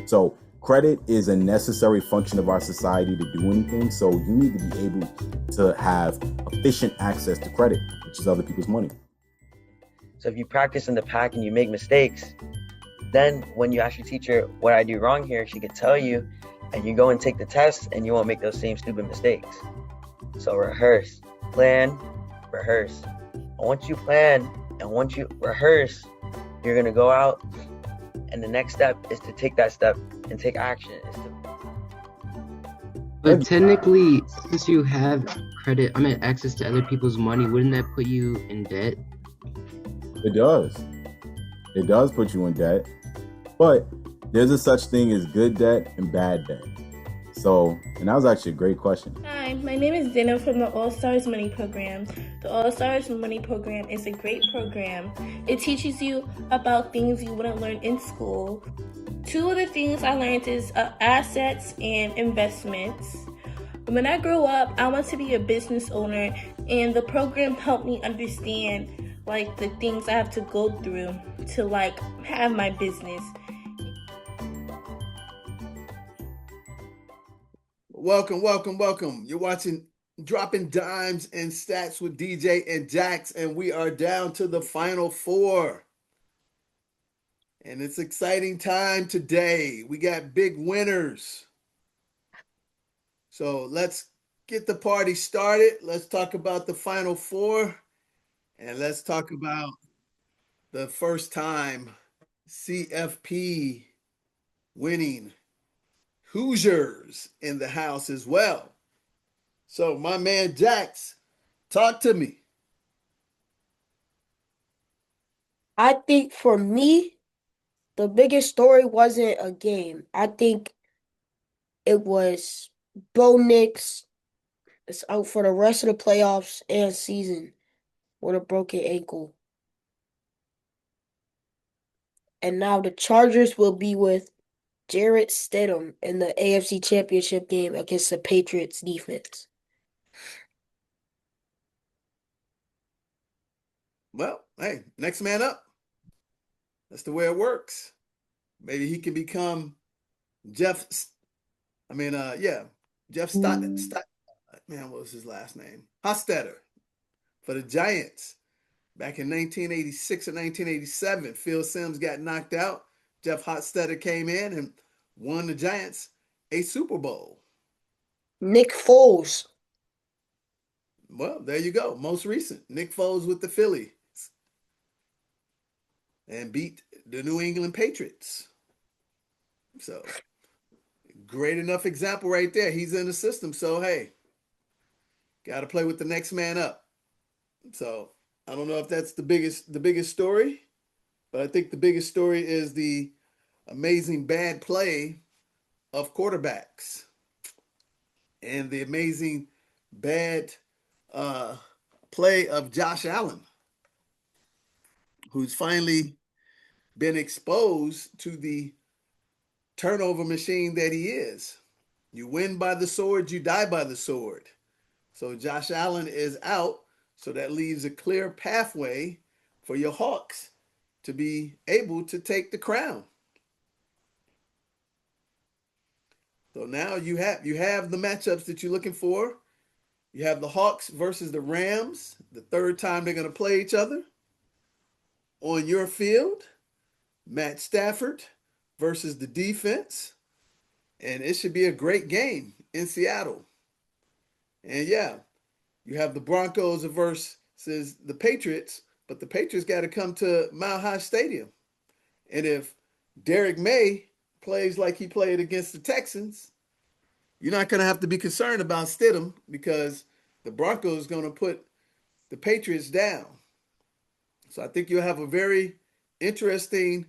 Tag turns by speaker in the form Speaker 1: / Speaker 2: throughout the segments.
Speaker 1: So credit is a necessary function of our society to do anything. So you need to be able to have efficient access to credit, which is other people's money.
Speaker 2: So if you practice in the pack and you make mistakes, then when you ask your teacher what I do wrong here, she could tell you, and you go and take the test and you won't make those same stupid mistakes. So rehearse, plan, rehearse. And once you plan and once you rehearse, you're going to go out, and the next step is to take that step and take action.
Speaker 3: But technically, since you have credit, access to other people's money, wouldn't that put you in debt?
Speaker 1: It does. It does put you in debt. But there's a such thing as good debt and bad debt. So, and that was actually a great question.
Speaker 4: Hi, my name is Dana from the All Stars Money Program. The All Stars Money Program is a great program. It teaches you about things you wouldn't learn in school. Two of the things I learned is assets and investments. When I grew up, I want to be a business owner, and the program helped me understand the things I have to go through to have my business.
Speaker 5: Welcome. You're watching Dropping Dimes and Stats with DJ and Jax, and we are down to the final four. And it's exciting time today. We got big winners. So let's get the party started. Let's talk about the final four, and let's talk about the first time CFP winning. Hoosiers in the house as well. So my man Jax, talk to me.
Speaker 6: I think for me, the biggest story wasn't a game. I think it was Bo Nix is out for the rest of the playoffs and season with a broken ankle. And now the Chargers will be with Jarrett Stidham in the AFC Championship game against the Patriots defense.
Speaker 5: Well, hey, next man up. That's the way it works. Maybe he can become Jeff Stott. Man, what was his last name? Hostetler for the Giants. Back in 1986 or 1987, Phil Simms got knocked out. Jeff Hostetler came in and won the Giants a Super Bowl.
Speaker 6: Nick Foles.
Speaker 5: Well, there you go. Most recent. Nick Foles with the Phillies. And beat the New England Patriots. So, great enough example right there. He's in the system. So, hey, got to play with the next man up. So, I don't know if that's the biggest story, but I think the biggest story is the amazing bad play of quarterbacks and the amazing bad play of Josh Allen, who's finally been exposed to the turnover machine that he is. You win by the sword, you die by the sword. So Josh Allen is out, so that leaves a clear pathway for your Hawks to be able to take the crown. So now you have the matchups that you're looking for. You have the Hawks versus the Rams, the third time they're going to play each other. On your field, Matt Stafford versus the defense. And it should be a great game in Seattle. And yeah, you have the Broncos versus the Patriots, but the Patriots got to come to Mile High Stadium. And if Derek May plays like he played against the Texans, you're not going to have to be concerned about Stidham because the Broncos are going to put the Patriots down. So I think you'll have a very interesting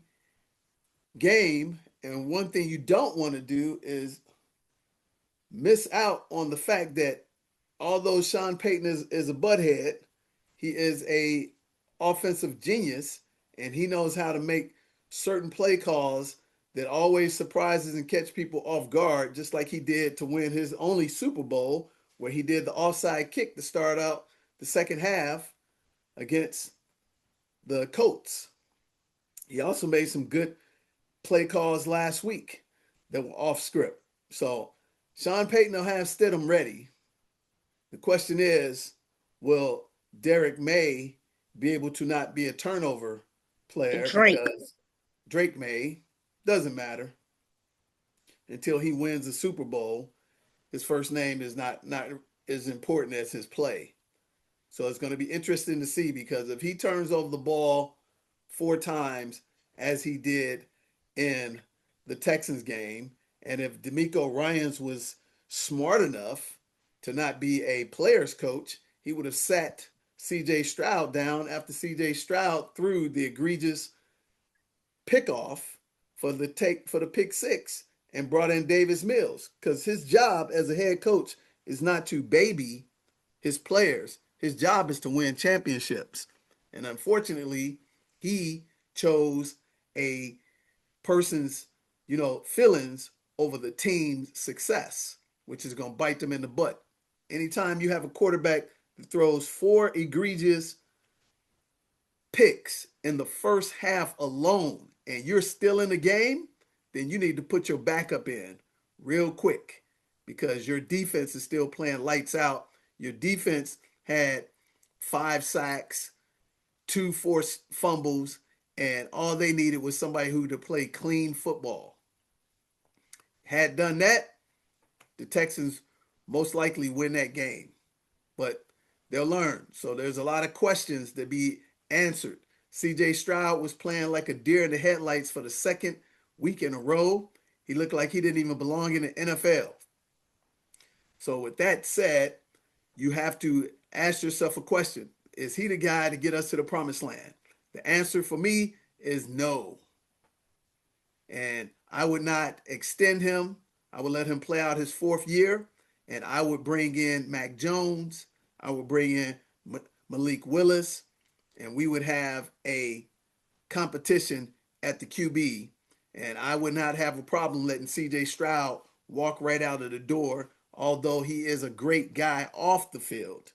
Speaker 5: game. And one thing you don't want to do is miss out on the fact that although Sean Payton is a butthead, he is a offensive genius, and he knows how to make certain play calls that always surprises and catch people off guard, just like he did to win his only Super Bowl, where he did the offside kick to start out the second half against the Colts. He also made some good play calls last week. that were off script. So Sean Payton will have Stidham ready. The question is, will Derek May be able to not be a turnover player
Speaker 6: Drake.
Speaker 5: because Drake May doesn't matter until he wins the Super Bowl. His first name is not as important as his play. So it's going to be interesting to see, because if he turns over the ball 4 times as he did in the Texans game, and if DeMeco Ryans was smart enough to not be a player's coach, he would have sat CJ Stroud down after CJ Stroud threw the egregious pickoff for the pick six and brought in Davis Mills, because his job as a head coach is not to baby his players. His job is to win championships. And unfortunately, he chose a person's, feelings over the team's success, which is going to bite them in the butt. Anytime you have a quarterback that throws 4 egregious picks in the first half alone and you're still in the game, then you need to put your backup in real quick, because your defense is still playing lights out. Your defense had 5 sacks, 2 forced fumbles, and all they needed was somebody who to play clean football. Had done that, the Texans most likely win that game. But they'll learn. So there's a lot of questions to be answered. CJ Stroud was playing like a deer in the headlights for the second week in a row. He looked like he didn't even belong in the NFL. So with that said, you have to ask yourself a question. Is he the guy to get us to the promised land? The answer for me is no. And I would not extend him. I would let him play out his 4th year. And I would bring in Mac Jones. I would bring in Malik Willis. And we would have a competition at the QB. And I would not have a problem letting CJ Stroud walk right out of the door, although he is a great guy off the field.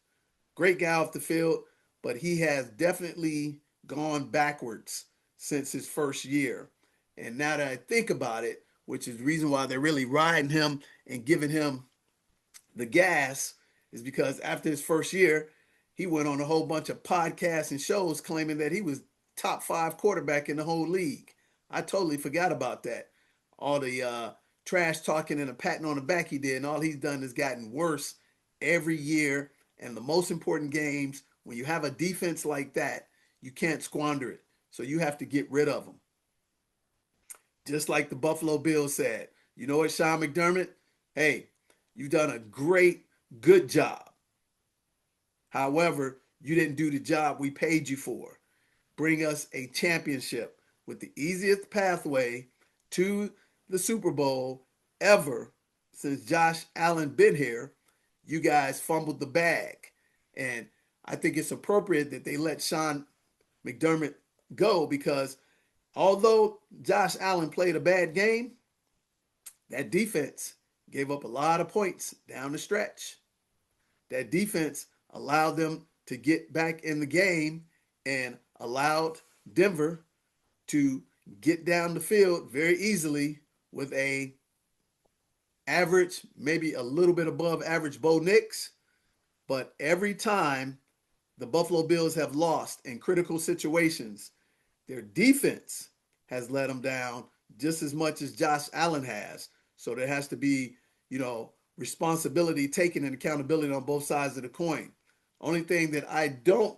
Speaker 5: Great guy off the field, but he has definitely gone backwards since his first year. And now that I think about it, which is the reason why they're really riding him and giving him the gas, is because after his first year, he went on a whole bunch of podcasts and shows claiming that he was top 5 quarterback in the whole league. I totally forgot about that. All the trash talking and a patting on the back he did, and all he's done is gotten worse every year. And the most important games, when you have a defense like that, you can't squander it. So you have to get rid of them. Just like the Buffalo Bills said, you know what, Sean McDermott? Hey, you've done a good job. However, you didn't do the job we paid you for. Bring us a championship with the easiest pathway to the Super Bowl ever since Josh Allen been here. You guys fumbled the bag. And I think it's appropriate that they let Sean McDermott go, because although Josh Allen played a bad game, that defense gave up a lot of points down the stretch. That defense allowed them to get back in the game and allowed Denver to get down the field very easily with a average, maybe a little bit above average Bo Nix. But every time the Buffalo Bills have lost in critical situations, their defense has let them down just as much as Josh Allen has. So there has to be, responsibility taken and accountability on both sides of the coin. Only thing that I don't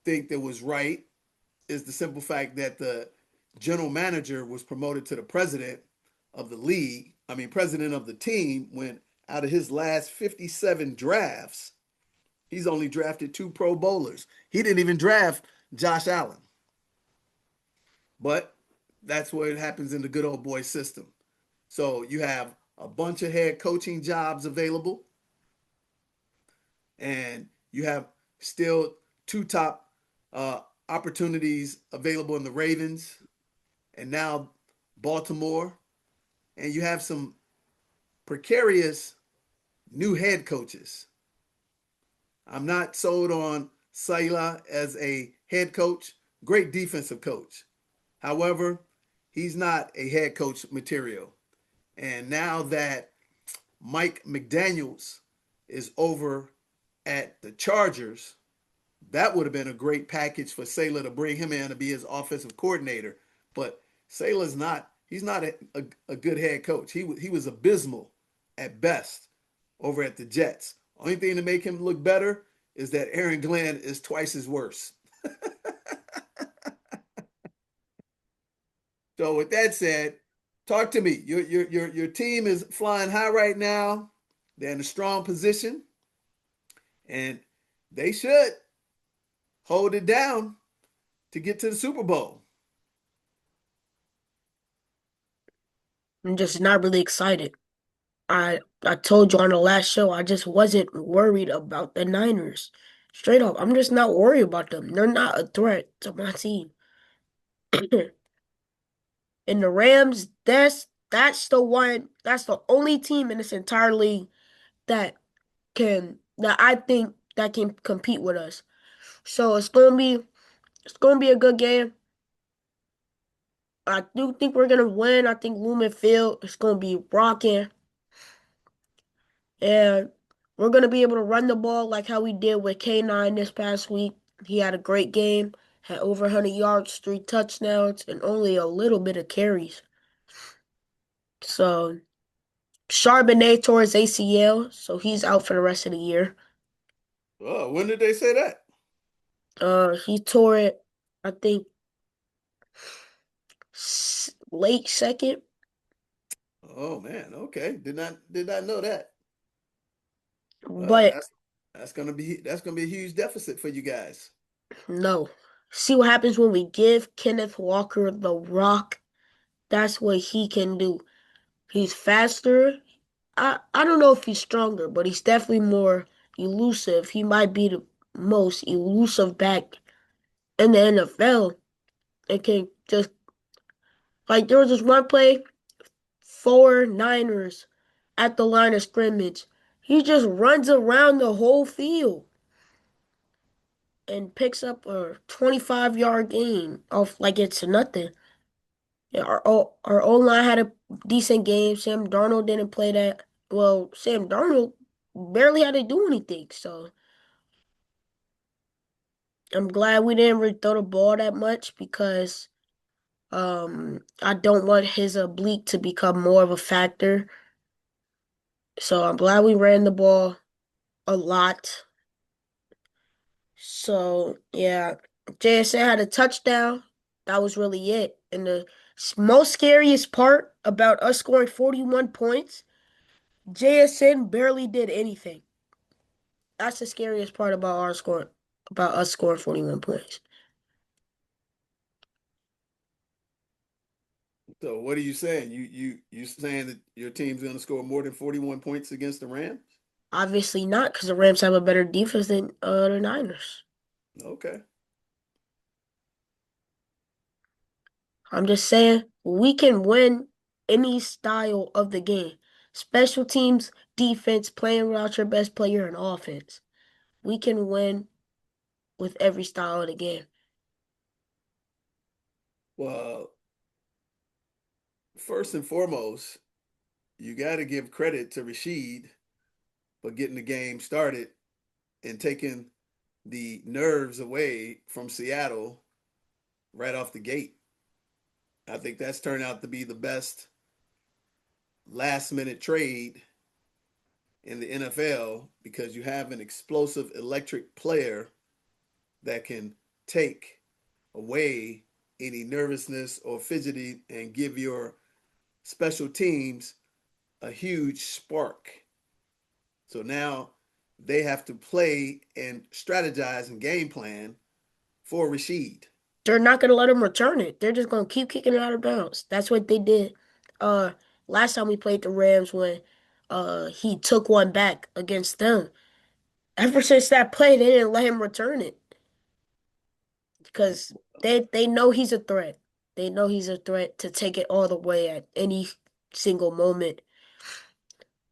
Speaker 5: think that was right is the simple fact that the general manager was promoted to the president of the league, president of the team, when out of his last 57 drafts, he's only drafted 2 Pro Bowlers. He didn't even draft Josh Allen. But that's what happens in the good old boy system. So you have a bunch of head coaching jobs available, and you have still 2 top opportunities available in the Ravens and now Baltimore. And you have some precarious new head coaches. I'm not sold on Saila as a head coach. Great defensive coach. However, he's not a head coach material. And now that Mike McDaniels is over at the Chargers, that would have been a great package for Saylor to bring him in to be his offensive coordinator. But Saylor's not, he's not a good head coach. He was abysmal at best over at the Jets. Only thing to make him look better is that Aaron Glenn is twice as worse. So with that said, talk to me. Your team is flying high right now. They're in a strong position, and they should hold it down to get to the Super Bowl.
Speaker 6: I'm just not really excited. I told you on the last show, I just wasn't worried about the Niners. Straight up, I'm just not worried about them. They're not a threat to my team. And the Rams, that's the one, that's the only team in this entire league that that I think that can compete with us. So it's gonna be a good game. I do think we're gonna win. I think Lumen Field is gonna be rocking. And we're going to be able to run the ball like how we did with K9 this past week. He had a great game, had over 100 yards, 3 touchdowns, and only a little bit of carries. So, Charbonnet tore his ACL, so he's out for the rest of the year.
Speaker 5: Oh, when did they say that?
Speaker 6: He tore it, I think, late second.
Speaker 5: Oh man, okay. Did not know that. Well,
Speaker 6: But
Speaker 5: that's gonna be a huge deficit for you guys.
Speaker 6: no. See what happens when we give Kenneth Walker the rock. That's what he can do. He's faster. I don't know if he's stronger, but he's definitely more elusive. He might be the most elusive back in the NFL. It can just like there was this one play, 4 Niners at the line of scrimmage. He just runs around the whole field and picks up a 25-yard gain off like it's nothing. Yeah, our O line had a decent game. Sam Darnold didn't play that well. Sam Darnold barely had to do anything, so I'm glad we didn't really throw the ball that much because I don't want his oblique to become more of a factor. So I'm glad we ran the ball a lot. So yeah, JSN had a touchdown. That was really it. And the most scariest part about us scoring 41 points, JSN barely did anything. That's the scariest part about us scoring 41 points.
Speaker 5: So what are you saying? You saying that your team's gonna score more than 41 points against the Rams?
Speaker 6: Obviously not, because the Rams have a better defense than the Niners.
Speaker 5: Okay.
Speaker 6: I'm just saying we can win any style of the game. Special teams, defense, playing without your best player, and offense. We can win with every style of the game.
Speaker 5: Well, first and foremost, you got to give credit to Rashid for getting the game started and taking the nerves away from Seattle right off the gate. I think that's turned out to be the best last minute trade in the NFL because you have an explosive electric player that can take away any nervousness or fidgety and give your special teams a huge spark. So now they have to play and strategize and game plan for Rashid.
Speaker 6: They're not gonna let him return it. They're just gonna keep kicking it out of bounds. That's what they did. Uh, last time we played the Rams when he took one back against them. Ever since that play, they didn't let him return it because they know he's a threat. They know he's a threat to take it all the way at any single moment.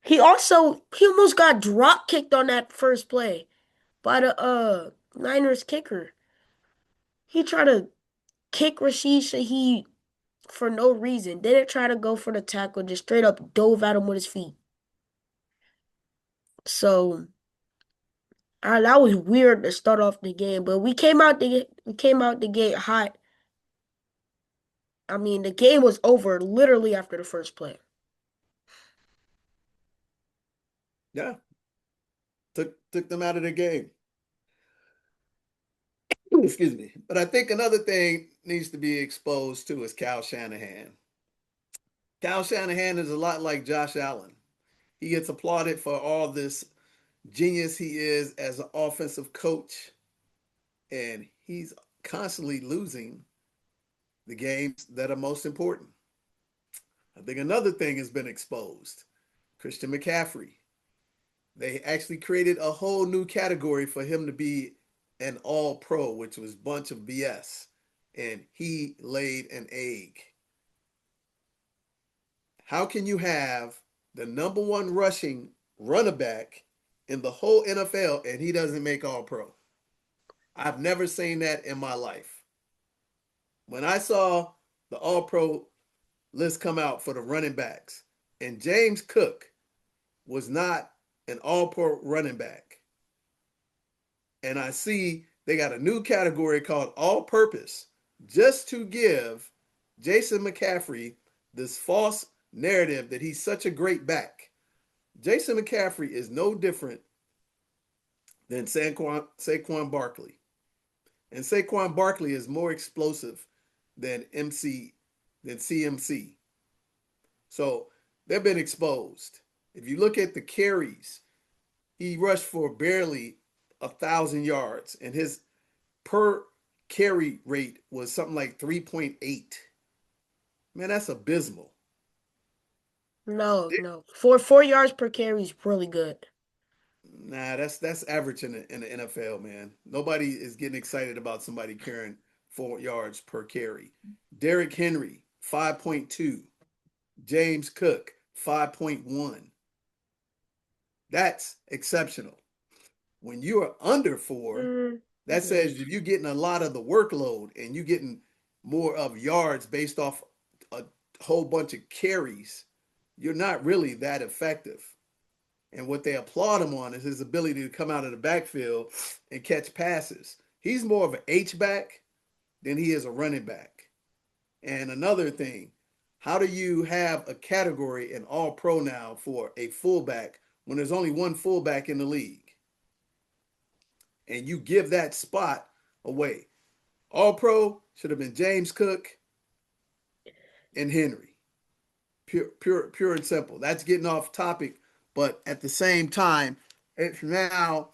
Speaker 6: He almost got drop kicked on that first play by the Niners kicker. He tried to kick Rashid Shaheed for no reason. Didn't try to go for the tackle, just straight up dove at him with his feet. So that was weird to start off the game, but we came out the gate hot. I mean, the game was over literally after the first play.
Speaker 5: Yeah. Took them out of the game. Excuse me. But I think another thing needs to be exposed too is Kyle Shanahan. Kyle Shanahan is a lot like Josh Allen. He gets applauded for all this genius he is as an offensive coach, and he's constantly losing the games that are most important. I think another thing has been exposed. Christian McCaffrey. They actually created a whole new category for him to be an all-pro, which was a bunch of BS. And he laid an egg. How can you have the number one rushing running back in the whole NFL and he doesn't make all-pro? I've never seen that in my life. When I saw the all-pro list come out for the running backs, and James Cook was not an all-pro running back, and I see they got a new category called all-purpose just to give Jason McCaffrey this false narrative that he's such a great back. Jason McCaffrey is no different than Saquon Barkley. And Saquon Barkley is more explosive than CMC. So they've been exposed. If you look at the carries, he rushed for barely 1,000 yards, and his per carry rate was something like 3.8. Man, that's abysmal.
Speaker 6: No. 4 yards per carry is really good.
Speaker 5: Nah, that's average in the NFL, man. Nobody is getting excited about somebody carrying 4 yards per carry. Derrick Henry, 5.2. James Cook, 5.1. That's exceptional. When you are under 4, that says you're getting a lot of the workload and you're getting more of yards based off a whole bunch of carries. You're not really that effective. And what they applaud him on is his ability to come out of the backfield and catch passes. He's more of an H-back than he is a running back. And another thing, how do you have a category in all-pro now for a fullback when there's only one fullback in the league? And you give that spot away. All-pro should have been James Cook and Henry. Pure and simple. That's getting off topic. But at the same time, it's now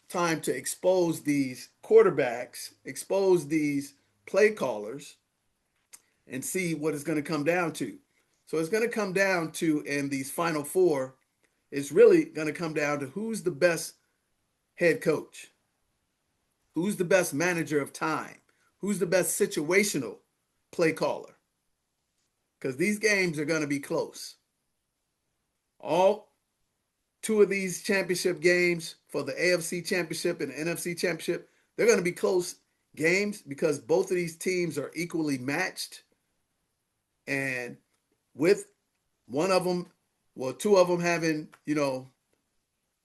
Speaker 5: time to expose these quarterbacks, expose these play callers, and see what it's going to come down to. So it's going to come down to, in these final 4, it's really going to come down to who's the best head coach, who's the best manager of time, who's the best situational play caller. Because these games are going to be close. All 2 of these championship games for the AFC Championship and the NFC Championship, they're going to be close games because both of these teams are equally matched. And with one of them, 2 of them having,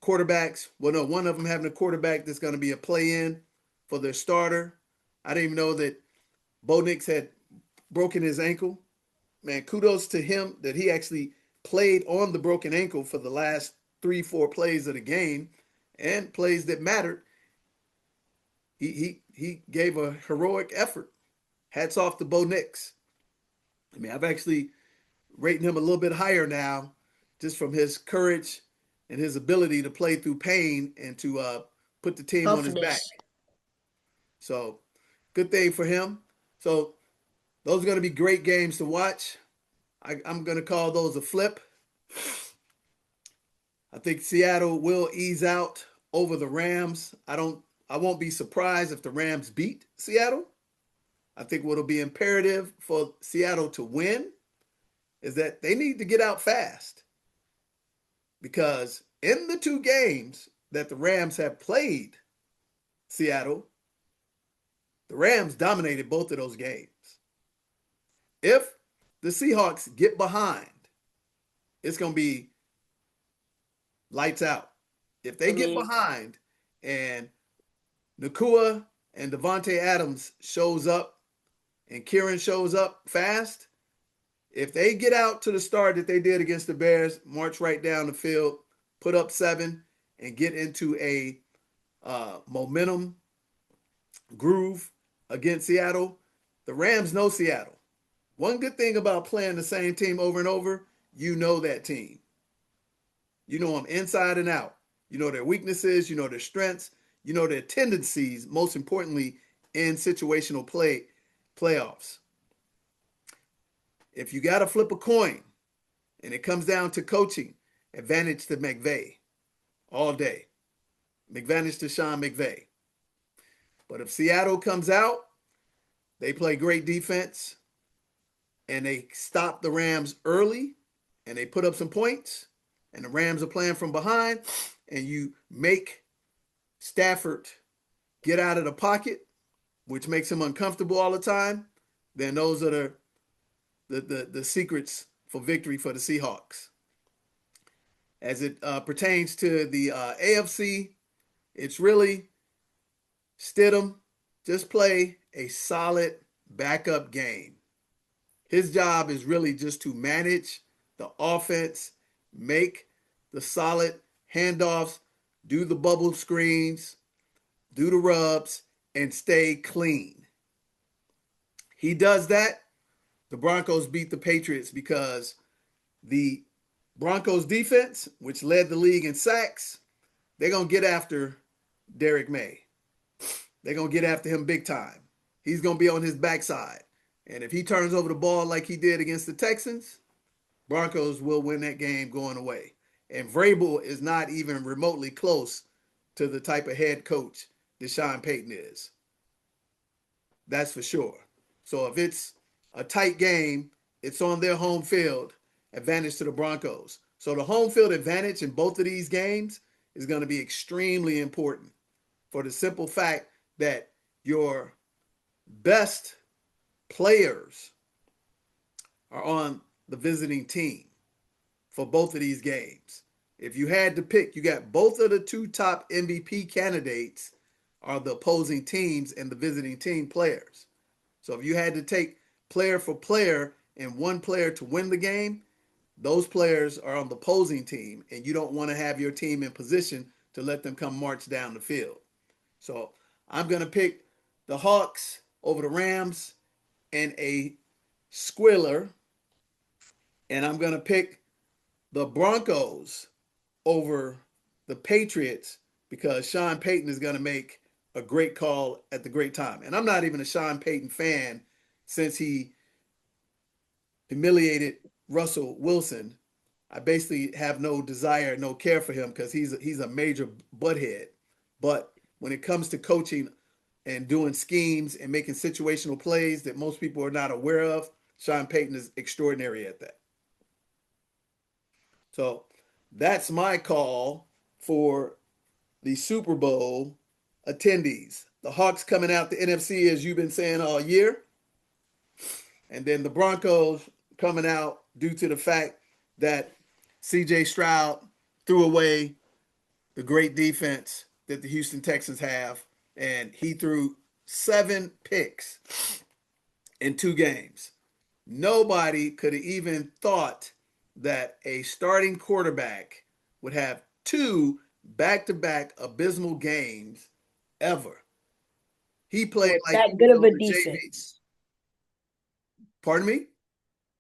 Speaker 5: quarterbacks. One of them having a quarterback that's going to be a play-in for their starter. I didn't even know that Bo Nix had broken his ankle. Man, kudos to him that he actually played on the broken ankle for the last 3-4 plays of the game and plays that mattered. He gave a heroic effort. Hats off to Bo Nix. I mean, I've actually rated him a little bit higher now just from his courage and his ability to play through pain and to put the team on his back. So good thing for him. So those are going to be great games to watch. I'm going to call those a flip. I think Seattle will ease out over the Rams. I won't be surprised if the Rams beat Seattle. I think what'll be imperative for Seattle to win is that they need to get out fast. Because in the 2 games that the Rams have played Seattle, the Rams dominated both of those games. If the Seahawks get behind, it's going to be lights out. If they get behind and Nakua and Devontae Adams shows up and Kieran shows up fast, if they get out to the start that they did against the Bears, march right down the field, put up 7, and get into a momentum groove against Seattle, the Rams know Seattle. One good thing about playing the same team over and over, you know that team. You know them inside and out. You know their weaknesses, you know their strengths, you know their tendencies, most importantly, in situational playoffs. If you got to flip a coin and it comes down to coaching, advantage to McVay all day. Advantage to Sean McVay. But if Seattle comes out, they play great defense and they stop the Rams early and they put up some points and the Rams are playing from behind and you make Stafford get out of the pocket, which makes him uncomfortable all the time, then those are the secrets for victory for the Seahawks. As it pertains to the AFC, it's really Stidham, just play a solid backup game. His job is really just to manage the offense, make the solid handoffs, do the bubble screens, do the rubs, and stay clean. He does that. The Broncos beat the Patriots because the Broncos defense, which led the league in sacks, they're going to get after Derek May. They're going to get after him big time. He's going to be on his backside. And if he turns over the ball like he did against the Texans, Broncos will win that game going away. And Vrabel is not even remotely close to the type of head coach that Sean Payton is. That's for sure. So if it's a tight game, it's on their home field, advantage to the Broncos. So the home field advantage in both of these games is going to be extremely important for the simple fact that your best players are on the visiting team for both of these games. If you had to pick, you got both of the 2 top MVP candidates are the opposing teams and the visiting team players. So if you had to take player for player and one player to win the game, those players are on the opposing team, and you don't want to have your team in position to let them come march down the field. So I'm going to pick the Hawks over the Rams in a squiller, and I'm going to pick the Broncos over the Patriots because Sean Payton is going to make a great call at the great time. And I'm not even a Sean Payton fan since he humiliated Russell Wilson. I basically have no desire, no care for him because he's a major butthead. But when it comes to coaching and doing schemes and making situational plays that most people are not aware of, Sean Payton is extraordinary at that. So that's my call for the Super Bowl attendees. The Hawks coming out the NFC, as you've been saying all year. And then the Broncos coming out due to the fact that C.J. Stroud threw away the great defense that the Houston Texans have. And he threw 7 picks in 2 games. Nobody could have even thought that a starting quarterback would have 2 back-to-back abysmal games ever. He played like
Speaker 6: that good of a defense.
Speaker 5: Pardon me?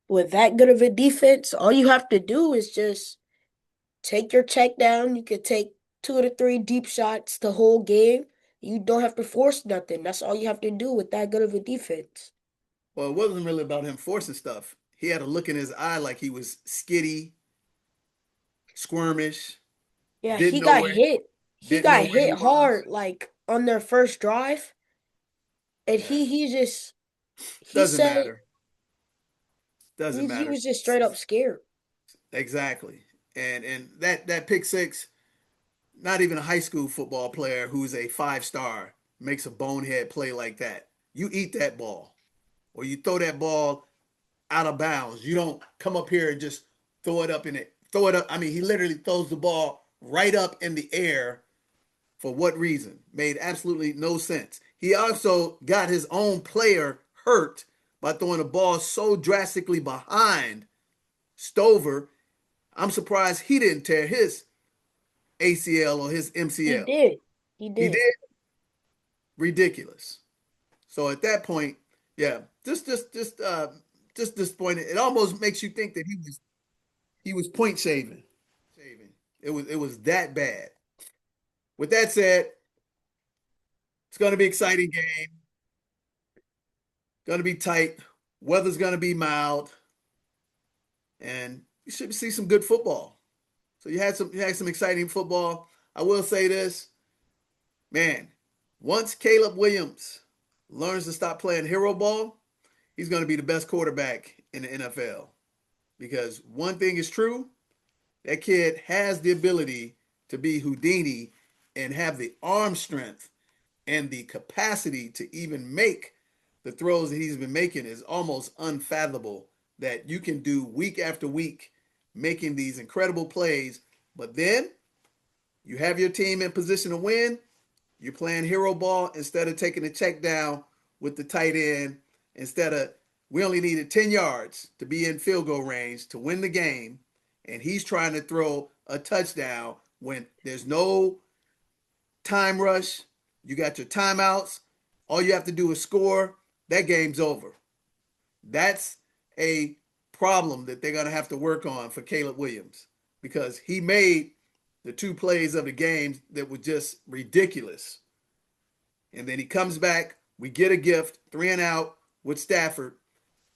Speaker 6: With that good of a defense, all you have to do is just take your check down. You could take 2 to 3 deep shots the whole game. You don't have to force nothing. That's all you have to do with that good of a defense.
Speaker 5: Well, it wasn't really about him forcing stuff. He had a look in his eye like he was skitty, squirmish.
Speaker 6: Yeah, he got hit. He
Speaker 5: didn't know
Speaker 6: got
Speaker 5: where he
Speaker 6: hit
Speaker 5: was.
Speaker 6: hard, like on their first drive. And
Speaker 5: Yeah.
Speaker 6: he
Speaker 5: Doesn't
Speaker 6: said
Speaker 5: matter. Doesn't
Speaker 6: he
Speaker 5: matter.
Speaker 6: was just straight up scared.
Speaker 5: Exactly. And that pick six, not even a high school football player who's a 5-star makes a bonehead play like that. You eat that ball or you throw that ball out of bounds. You don't come up here and just throw it up in it. Throw it up. I mean, he literally throws the ball right up in the air. For what reason? Made absolutely no sense. He also got his own player hurt by throwing the ball so drastically behind Stover. I'm surprised he didn't tear his ACL or his
Speaker 6: He
Speaker 5: MCL.
Speaker 6: did. He
Speaker 5: He
Speaker 6: did.
Speaker 5: did? Ridiculous. So at that point, yeah, just disappointed. It almost makes you think that he was point shaving. It was that bad. With that said, it's going to be an exciting game. Going to be tight. Weather's going to be mild, and you should see some good football. So you had some exciting football. I will say this, man. Once Caleb Williams learns to stop playing hero ball, he's going to be the best quarterback in the NFL. Because one thing is true, that kid has the ability to be Houdini and have the arm strength and the capacity to even make the throws that he's been making is almost unfathomable that you can do week after week making these incredible plays, but then you have your team in position to win. You're playing hero ball instead of taking a check down with the tight end. We only needed 10 yards to be in field goal range to win the game. And he's trying to throw a touchdown when there's no time rush. You got your timeouts. All you have to do is score. That game's over. That's a problem that they're going to have to work on for Caleb Williams because he made the two plays of the game that were just ridiculous. And then he comes back. We get a gift, 3 and out with Stafford.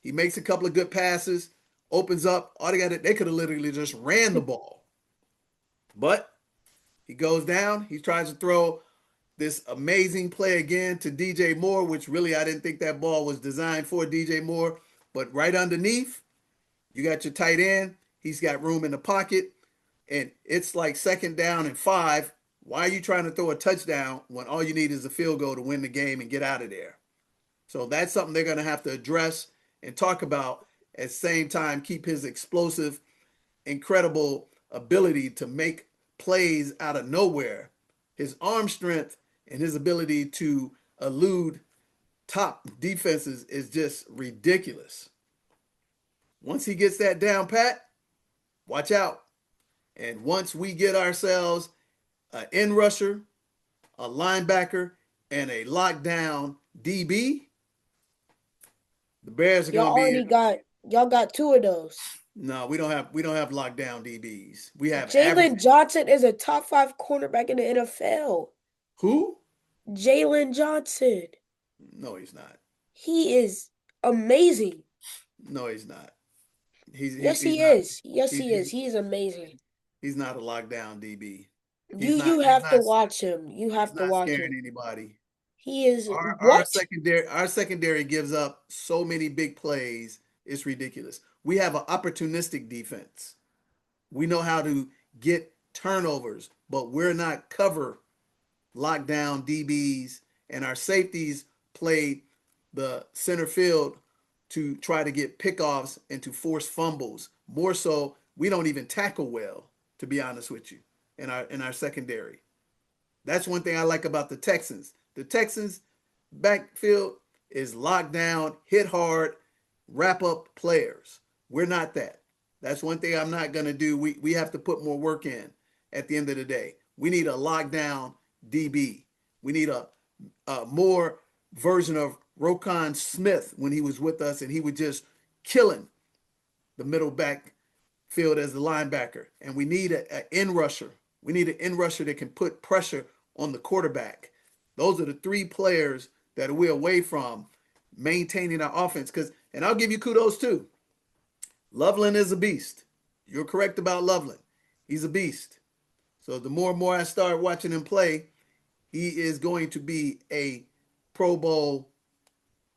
Speaker 5: He makes a couple of good passes, opens up. They could have literally just ran the ball. But he goes down. He tries to throw this amazing play again to DJ Moore, which really I didn't think that ball was designed for DJ Moore. But right underneath, you got your tight end. He's got room in the pocket. And it's like 2nd down and 5. Why are you trying to throw a touchdown when all you need is a field goal to win the game and get out of there? So that's something they're going to have to address and talk about at the same time, keep his explosive, incredible ability to make plays out of nowhere. His arm strength and his ability to elude top defenses is just ridiculous. Once he gets that down pat, watch out. And once we get ourselves an in rusher, a linebacker, and a lockdown DB, the Bears are
Speaker 6: Y'all
Speaker 5: going to
Speaker 6: already
Speaker 5: be.
Speaker 6: y'all got 2 of those.
Speaker 5: No, we don't have lockdown DBs. We have
Speaker 6: Jalen
Speaker 5: average.
Speaker 6: Johnson is a top 5 cornerback in the NFL.
Speaker 5: Who?
Speaker 6: Jalen Johnson.
Speaker 5: No, he's not.
Speaker 6: He is amazing.
Speaker 5: No, he's not. He's
Speaker 6: Yes,
Speaker 5: he's
Speaker 6: he
Speaker 5: not.
Speaker 6: is. Yes,
Speaker 5: He's
Speaker 6: he is. He is amazing.
Speaker 5: he's not a lockdown DB. He's
Speaker 6: You
Speaker 5: not.
Speaker 6: you
Speaker 5: He's
Speaker 6: have to
Speaker 5: not.
Speaker 6: watch him. You
Speaker 5: He's
Speaker 6: have to
Speaker 5: not
Speaker 6: watch
Speaker 5: scaring
Speaker 6: him.
Speaker 5: anybody.
Speaker 6: He is
Speaker 5: Our
Speaker 6: what?
Speaker 5: secondary gives up so many big plays. It's ridiculous. We have an opportunistic defense. We know how to get turnovers, but we're not cover lockdown DBs, and our safeties played the center field to try to get pickoffs and to force fumbles. More so, we don't even tackle well, to be honest with you, in our secondary. That's one thing I like about the Texans. The Texans backfield is locked down, hit hard, wrap up players. We're not that. That's one thing I'm not going to do. We have to put more work in at the end of the day. We need a lockdown DB. We need a more version of Rokon Smith when he was with us and he was just killing the middle back field as the linebacker. And we need an in rusher. We need an in rusher that can put pressure on the quarterback. Those are the 3 players that we're away from maintaining our offense. And I'll give you kudos too. Loveland is a beast. You're correct about Loveland. He's a beast. So the more and more I start watching him play, he is going to be a Pro Bowl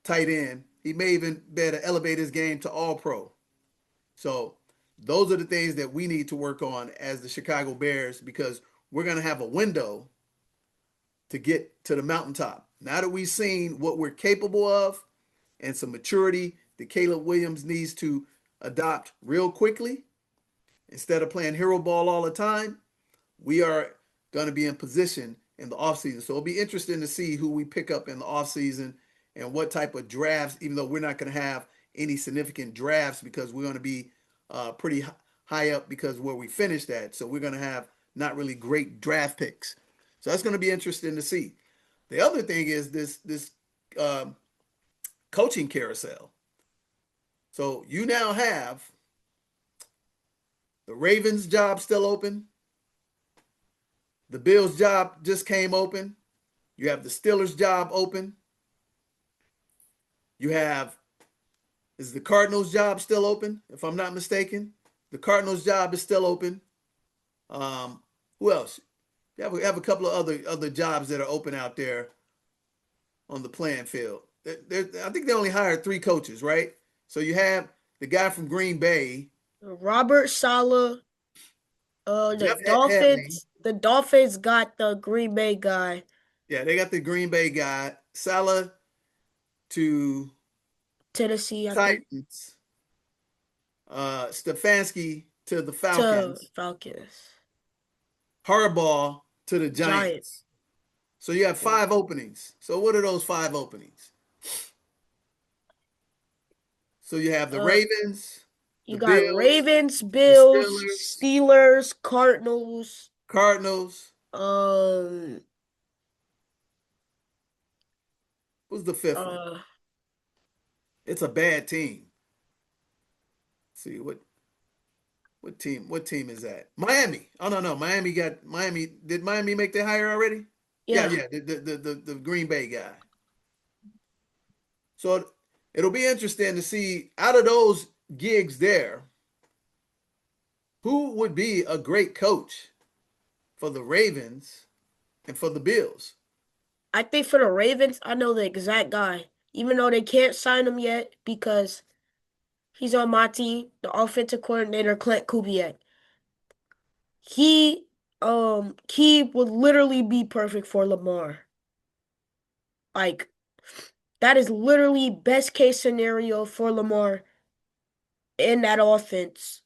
Speaker 5: tight end. He may even better elevate his game to all pro. So those are the things that we need to work on as the Chicago Bears because we're going to have a window to get to the mountaintop. Now that we've seen what we're capable of and some maturity that Caleb Williams needs to adopt real quickly. Instead of playing hero ball all the time, we are going to be in position in the offseason. So it'll be interesting to see who we pick up in the offseason and what type of drafts, even though we're not going to have any significant drafts because we're going to be pretty high up because where we finished at. So we're going to have not really great draft picks. So that's going to be interesting to see. The other thing is this coaching carousel. So you now have the Ravens job still open. The Bills job just came open. You have the Steelers job open. You have, is the Cardinals job still open? If I'm not mistaken, the Cardinals job is still open. Who else? You have a couple of other jobs that are open out there on the playing field. I think they only hired 3 coaches, right? So you have the guy from Green Bay,
Speaker 6: Robert Saleh.
Speaker 5: Jeff Hadley.
Speaker 6: The Dolphins got the Green Bay guy.
Speaker 5: Yeah, they got the Green Bay guy. Saleh to
Speaker 6: Tennessee, I
Speaker 5: Titans.
Speaker 6: think.
Speaker 5: Stefanski to the Falcons.
Speaker 6: Falcons.
Speaker 5: Harbaugh to the Giants. So you have 5 openings. So what are those 5 openings? So you have the Ravens.
Speaker 6: You got Bills, Ravens, Bills, Steelers, Cardinals.
Speaker 5: Who's the 5th one? It's a bad team. Let's see what team is that? Miami. Oh no, Miami. Did Miami make their hire already? Yeah. The Green Bay guy. So it'll be interesting to see out of those gigs there, who would be a great coach for the Ravens and for the Bills?
Speaker 6: I think for the Ravens, I know the exact guy, even though they can't sign him yet because he's on my team, the offensive coordinator, Clint Kubiak. He would literally be perfect for Lamar. Like, that is literally best case scenario for Lamar in that offense.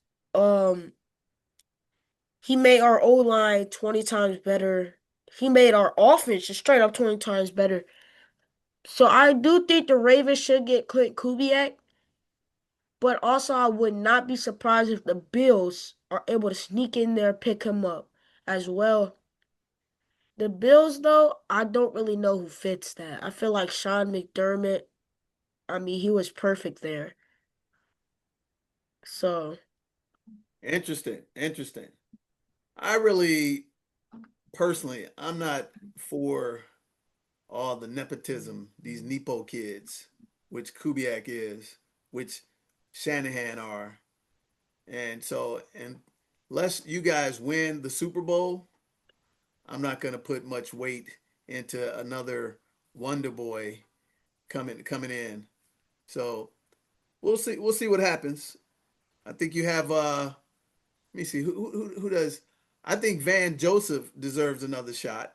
Speaker 6: He made our O-line 20 times better. He made our offense just straight up 20 times better. So I do think the Ravens should get Clint Kubiak. But also I would not be surprised if the Bills are able to sneak in there, pick him up as well. The Bills, though, I don't really know who fits that. I feel like Sean McDermott, he was perfect there. So.
Speaker 5: Interesting. I really, personally, I'm not for all the nepotism, these Nepo kids, which Kubiak is, which Shanahan are. And so, unless you guys win the Super Bowl, I'm not going to put much weight into another Wonder Boy coming in. So we'll see what happens. I think you have let me see who does. I think Van Joseph deserves another shot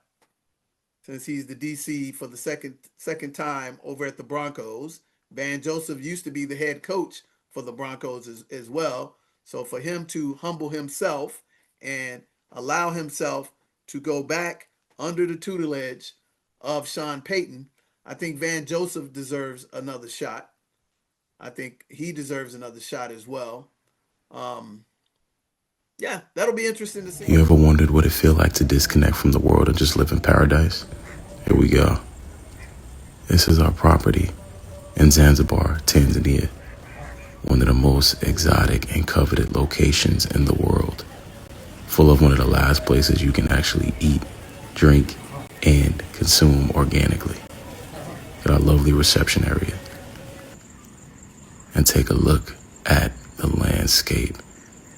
Speaker 5: since he's the DC for the second time over at the Broncos. Van Joseph used to be the head coach for the Broncos as well. So for him to humble himself and allow himself to go back under the tutelage of Sean Payton, I think Van Joseph deserves another shot. I think he deserves another shot as well. Yeah, that'll be interesting to see.
Speaker 7: You ever wondered what it feels like to disconnect from the world and just live in paradise? Here we go. This is our property in Zanzibar, Tanzania, one of the most exotic and coveted locations in the world, full of one of the last places you can actually eat, drink, and consume organically. At our lovely reception area. And take a look at the landscape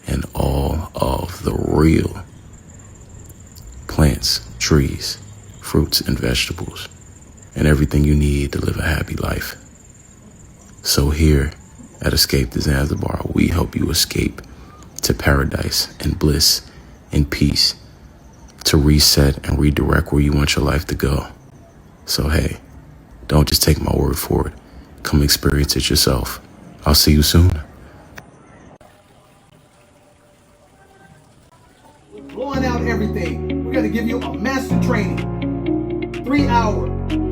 Speaker 7: and all of the real plants, trees, fruits, and vegetables, and everything you need to live a happy life. So here at Escape to Zanzibar, we help you escape to paradise and bliss and peace, to reset and redirect where you want your life to go. So hey, don't just take my word for it. Come experience it yourself. I'll see you soon.
Speaker 5: We're blowing out everything. We're going to give you a master training, 3-hour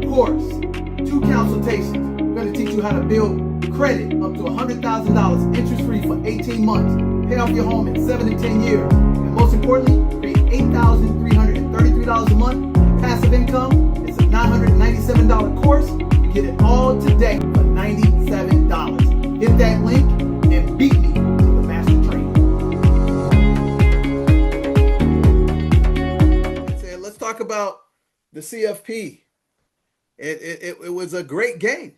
Speaker 5: course, 2 consultations. We're going to teach you how to build credit up to $100,000 interest-free for 18 months. Pay off your home in 7 to 10 years. And most importantly, create $8,333 a month in passive income. It's a $997 course. You get it all today for $97. Hit that link and beat me to the master training. Let's talk about the CFP. It was a great game.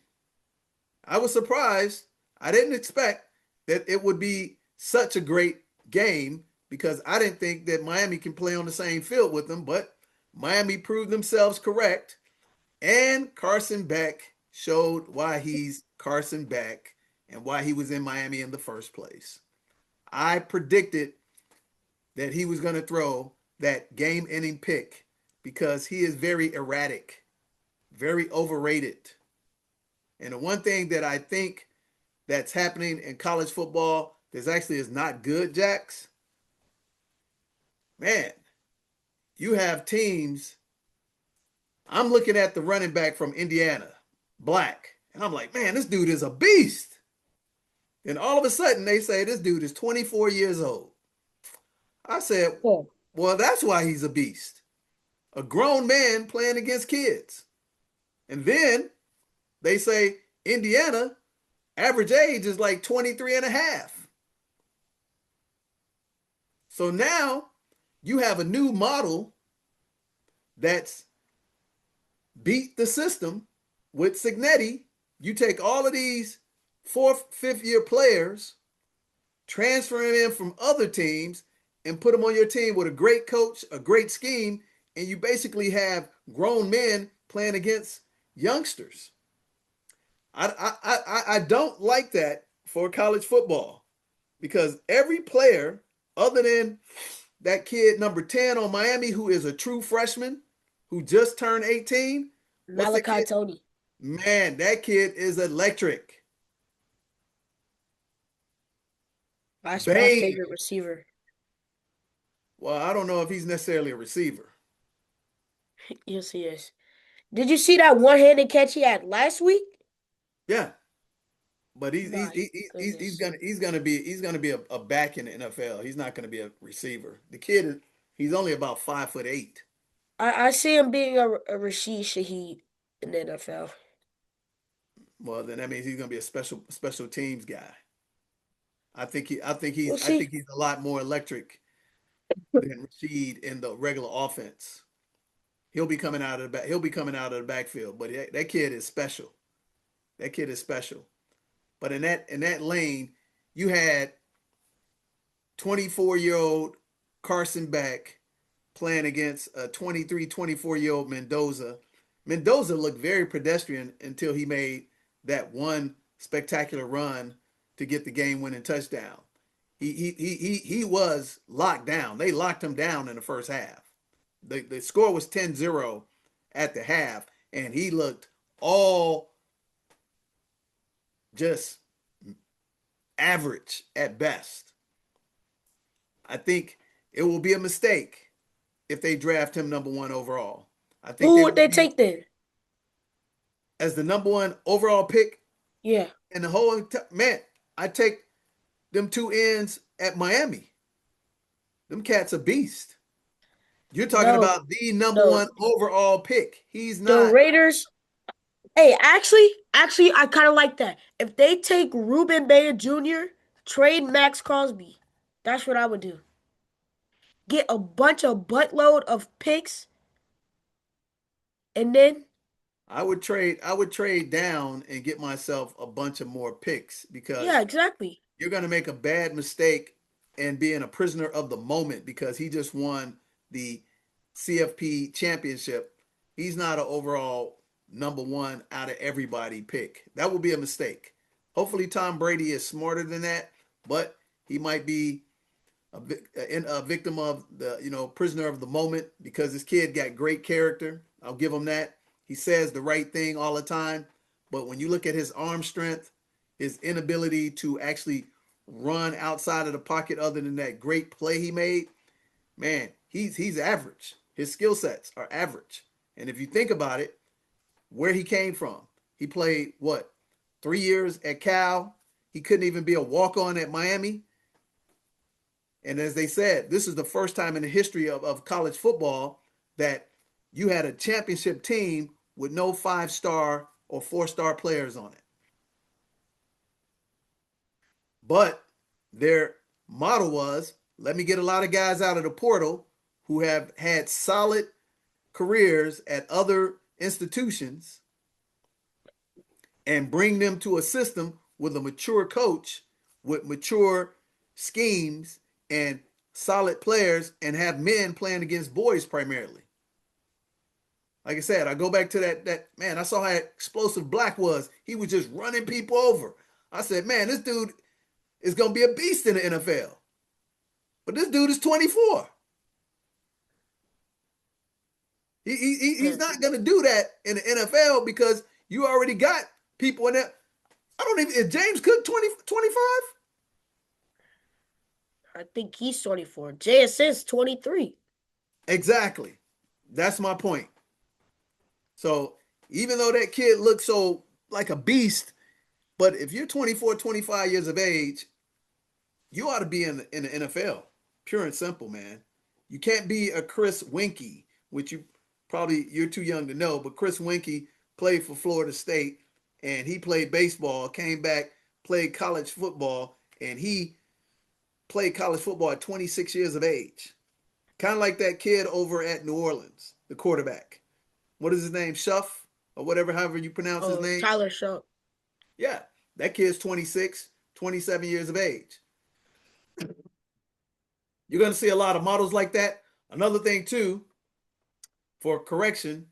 Speaker 5: I was surprised. I didn't expect that it would be such a great game because I didn't think that Miami can play on the same field with them, but Miami proved themselves correct. And Carson Beck showed why he's Carson Beck and why he was in Miami in the first place. I predicted that he was going to throw that game-ending pick because he is very erratic, very overrated. And the one thing that I think that's happening in college football that actually is not good, Jax, man, you have teams. I'm looking at the running back from Indiana, Black, and I'm like, man, this dude is a beast. And all of a sudden they say this dude is 24 years old. I said, well, that's why he's a beast. A grown man playing against kids. And then they say Indiana, average age is like 23 and a half. So now you have a new model that's beat the system with Cignetti. You take all of these 4th, 5th year players, transfer them in from other teams, and put them on your team with a great coach, a great scheme, and you basically have grown men playing against youngsters. I don't like that for college football because every player, other than that kid number 10 on Miami, who is a true freshman, who just turned 18.
Speaker 6: Malachi Tony.
Speaker 5: Man, that kid is electric.
Speaker 6: That's my favorite receiver.
Speaker 5: Well, I don't know if he's necessarily a receiver.
Speaker 6: Yes, he is. Did you see that one-handed catch he had last week?
Speaker 5: Yeah, but he's gonna be a back in the NFL. He's not gonna be a receiver. The kid he's only about 5'8".
Speaker 6: I see him being a Rashid Shaheed in the NFL.
Speaker 5: Well, then that means he's gonna be a special teams guy. I think he's a lot more electric than Rashid in the regular offense. He'll be coming out of the backfield, but that kid is special. That kid is special. But in that lane, you had 24-year-old Carson Beck playing against a 23, 24-year-old Mendoza. Mendoza looked very pedestrian until he made that one spectacular run to get the game-winning touchdown. He was locked down. They locked him down in the first half. The score was 10-0 at the half, and he looked all just average at best. I think it will be a mistake if they draft him number 1 overall. I think
Speaker 6: who would they take then?
Speaker 5: As the number 1 overall pick?
Speaker 6: Yeah.
Speaker 5: And the whole man, I take them 2 ends at Miami. Them cats a beast. You're talking about the number 1 overall pick. He's not.
Speaker 6: The Raiders. Hey, actually, I kind of like that. If they take Ruben Bayer Jr., trade Max Crosby. That's what I would do. Get a buttload of picks, and then
Speaker 5: I would trade down and get myself a bunch of more picks because
Speaker 6: exactly.
Speaker 5: You're going to make a bad mistake and being a prisoner of the moment because he just won the CFP championship. He's not an overall number 1 out of everybody pick. That would be a mistake. Hopefully Tom Brady is smarter than that, but he might be a victim of the, prisoner of the moment because this kid got great character. I'll give him that. He says the right thing all the time, but when you look at his arm strength, his inability to actually run outside of the pocket other than that great play he made, man, he's average. His skill sets are average. And if you think about it, where he came from, he played what, 3 years at Cal. He couldn't even be a walk on at Miami. And as they said, this is the first time in the history of college football that you had a championship team with no 5-star or 4-star players on it. But their model was, let me get a lot of guys out of the portal who have had solid careers at other institutions and bring them to a system with a mature coach with mature schemes and solid players, and have men playing against boys primarily. Like I said, I go back to that man, I saw how explosive Black was. He was just running people over. I said, man, this dude is going to be a beast in the NFL. But this dude is 24. He's not going to do that in the NFL because you already got people in that. I don't even, is James Cook 25?
Speaker 6: I think he's 24. JSS 23.
Speaker 5: Exactly. That's my point. So even though that kid looks so like a beast, but if you're 24, 25 years of age, you ought to be in the NFL. Pure and simple, man. You can't be a Chris Winkie, which you're too young to know, but Chris Winkie played for Florida State and he played baseball, came back, played college football, and he played college football at 26 years of age. Kind of like that kid over at New Orleans, the quarterback. What is his name? Shuff or whatever, however you pronounce his name.
Speaker 6: Tyler Shuff.
Speaker 5: Yeah, that kid's 26, 27 years of age. You're going to see a lot of models like that. Another thing, too, for correction,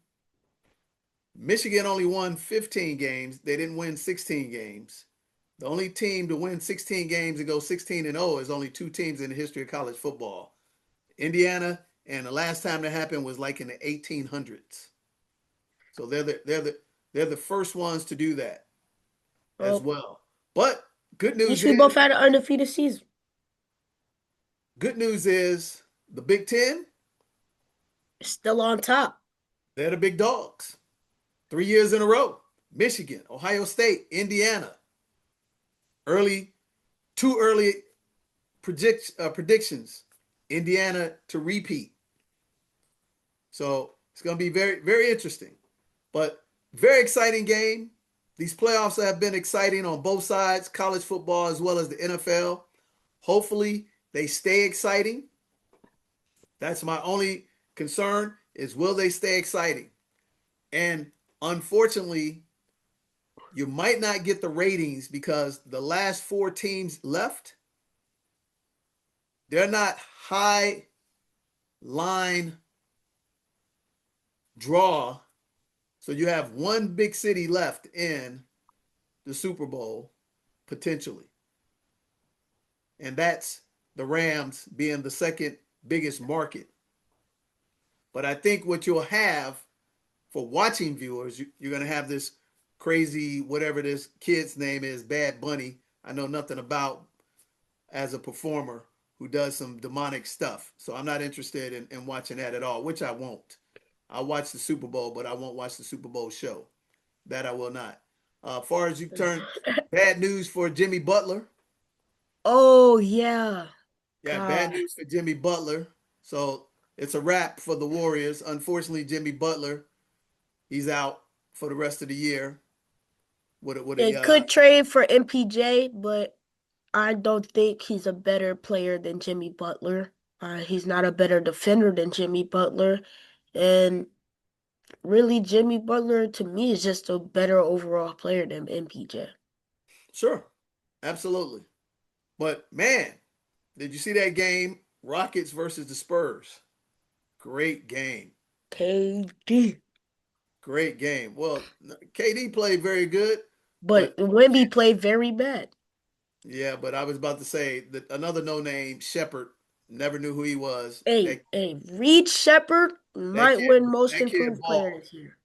Speaker 5: Michigan only won 15 games. They didn't win 16 games. The only team to win 16 games and go 16-0 is only 2 teams in the history of college football. Indiana, and the last time that happened was like in the 1800s. So they're the first ones to do that as well. But good news
Speaker 6: we both had an undefeated season.
Speaker 5: Good news is the Big Ten
Speaker 6: is still on top.
Speaker 5: They're the big dogs. 3 years in a row. Michigan, Ohio State, Indiana. Two early predictions. Indiana to repeat. So it's going to be very, very interesting. But very exciting game. These playoffs have been exciting on both sides, college football as well as the NFL. Hopefully they stay exciting. That's my only concern, is will they stay exciting? And unfortunately, you might not get the ratings because the last 4 teams left, they're not high line draw. So you have one big city left in the Super Bowl, potentially. And that's the Rams being the second biggest market. But I think what you'll have for watching viewers, you're going to have this crazy, whatever this kid's name is, Bad Bunny, I know nothing about as a performer who does some demonic stuff. So I'm not interested in watching that at all, which I won't. I'll watch the Super Bowl, but I won't watch the Super Bowl show. That I will not. As far as you turn, bad news for Jimmy Butler.
Speaker 6: Oh, yeah.
Speaker 5: Yeah, God. Bad news for Jimmy Butler. So it's a wrap for the Warriors. Unfortunately, Jimmy Butler, he's out for the rest of the year.
Speaker 6: They could trade for MPJ, but I don't think he's a better player than Jimmy Butler. He's not a better defender than Jimmy Butler. And really, Jimmy Butler, to me, is just a better overall player than MPJ.
Speaker 5: Sure. Absolutely. But, man, did you see that game? Rockets versus the Spurs. Great game.
Speaker 6: KD.
Speaker 5: Great game. Well, KD played very good.
Speaker 6: But Wemby played very bad.
Speaker 5: Yeah, but I was about to say that another no-name, Shepard, never knew who he was.
Speaker 6: Hey, Reed Shepard might win most improved player this year.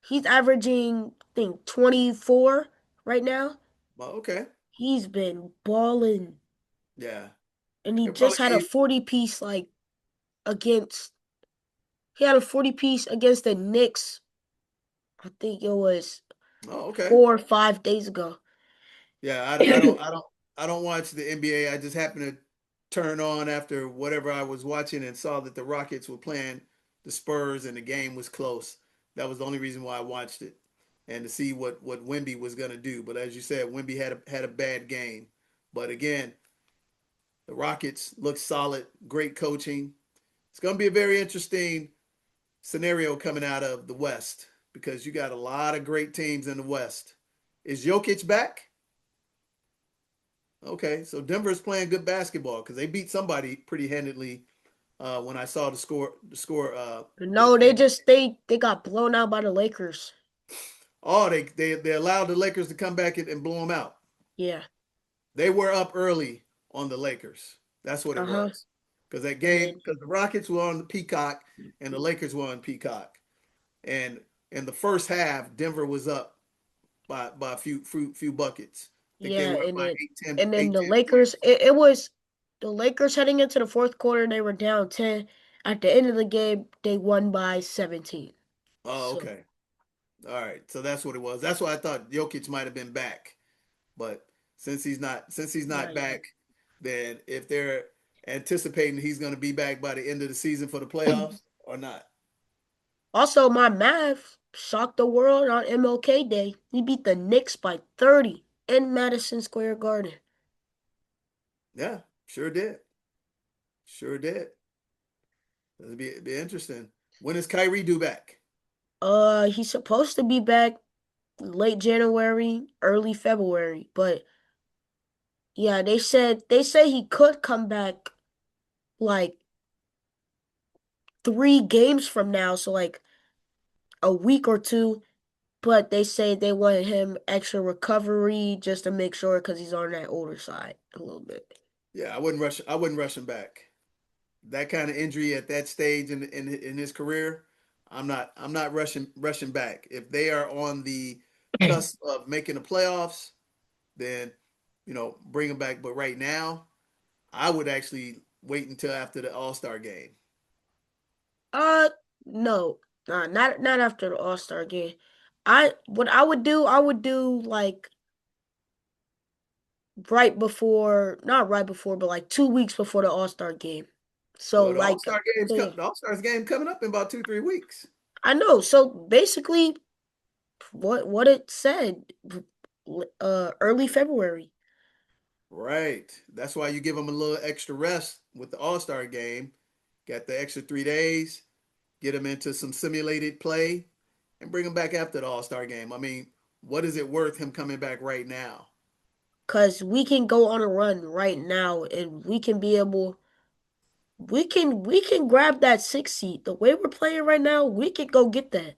Speaker 6: He's averaging, I think, 24 right now.
Speaker 5: Well, okay.
Speaker 6: He's been balling,
Speaker 5: Yeah.
Speaker 6: and he
Speaker 5: It probably
Speaker 6: just had a
Speaker 5: gave
Speaker 6: 40 piece like against. He had a 40 piece against the Knicks. I think it was
Speaker 5: oh, okay.
Speaker 6: 4 or 5 days ago.
Speaker 5: Yeah, I don't watch the NBA. I just happened to turn on after whatever I was watching and saw that the Rockets were playing the Spurs and the game was close. That was the only reason why I watched it, and to see what Wemby was going to do. But as you said, Wemby had a bad game. But again, the Rockets look solid, great coaching. It's going to be a very interesting scenario coming out of the West because you got a lot of great teams in the West. Is Jokic back? Okay, so Denver's playing good basketball because they beat somebody pretty handedly. When I saw the score.
Speaker 6: No, they got blown out by the Lakers.
Speaker 5: Oh, they allowed the Lakers to come back and blow them out.
Speaker 6: Yeah.
Speaker 5: They were up early on the Lakers. That's what it
Speaker 6: Uh-huh.
Speaker 5: was. Because that
Speaker 6: And
Speaker 5: game,
Speaker 6: then
Speaker 5: because the Rockets were on the Peacock and the Lakers were on Peacock, and in the first half, Denver was up by a few buckets. I think they
Speaker 6: yeah,
Speaker 5: were up
Speaker 6: and
Speaker 5: by
Speaker 6: then
Speaker 5: 8, 10,
Speaker 6: and then
Speaker 5: 8,
Speaker 6: the
Speaker 5: 10
Speaker 6: Lakers
Speaker 5: points.
Speaker 6: it was the Lakers heading into the fourth quarter, they were down 10. At the end of the game, they won by 17.
Speaker 5: Oh,
Speaker 6: So,
Speaker 5: okay. All right. So that's what it was. That's why I thought Jokic might have been back. But since he's not
Speaker 6: not yet.
Speaker 5: back, then if they're anticipating he's going to be back by the end of the season for the playoffs or not.
Speaker 6: Also, my math shocked the world on MLK Day. He beat the Knicks by 30 in Madison Square Garden.
Speaker 5: Yeah, sure did. Sure did. It'll be interesting. When is Kyrie due back?
Speaker 6: He's supposed to be back late January, early February, but yeah, they say he could come back like 3 games from now, so like a week or two. But they say they wanted him extra recovery just to make sure because he's on that older side a little bit.
Speaker 5: Yeah, I wouldn't rush. I wouldn't rush him back. That kind of injury at that stage in his career, I'm not rushing back. If they are on the cusp of making the playoffs, then bring him back. But right now, I would actually wait until after the All Star game.
Speaker 6: Uh, no, not after the All-Star game. I would do like not right before, but like 2 weeks before the All-Star game. So
Speaker 5: Well, the All
Speaker 6: like,
Speaker 5: Star game's
Speaker 6: so yeah,
Speaker 5: the All Stars game coming up in about 2-3 weeks.
Speaker 6: I know. So basically, what it said, early February.
Speaker 5: Right. That's why you give them a little extra rest with the All Star game. Got the extra 3 days. Get them into some simulated play, and bring them back after the All Star game. I mean, what is it worth him coming back right now?
Speaker 6: Cause we can go on a run right now, and we can grab that 6 seed. The way we're playing right now, we can go get that.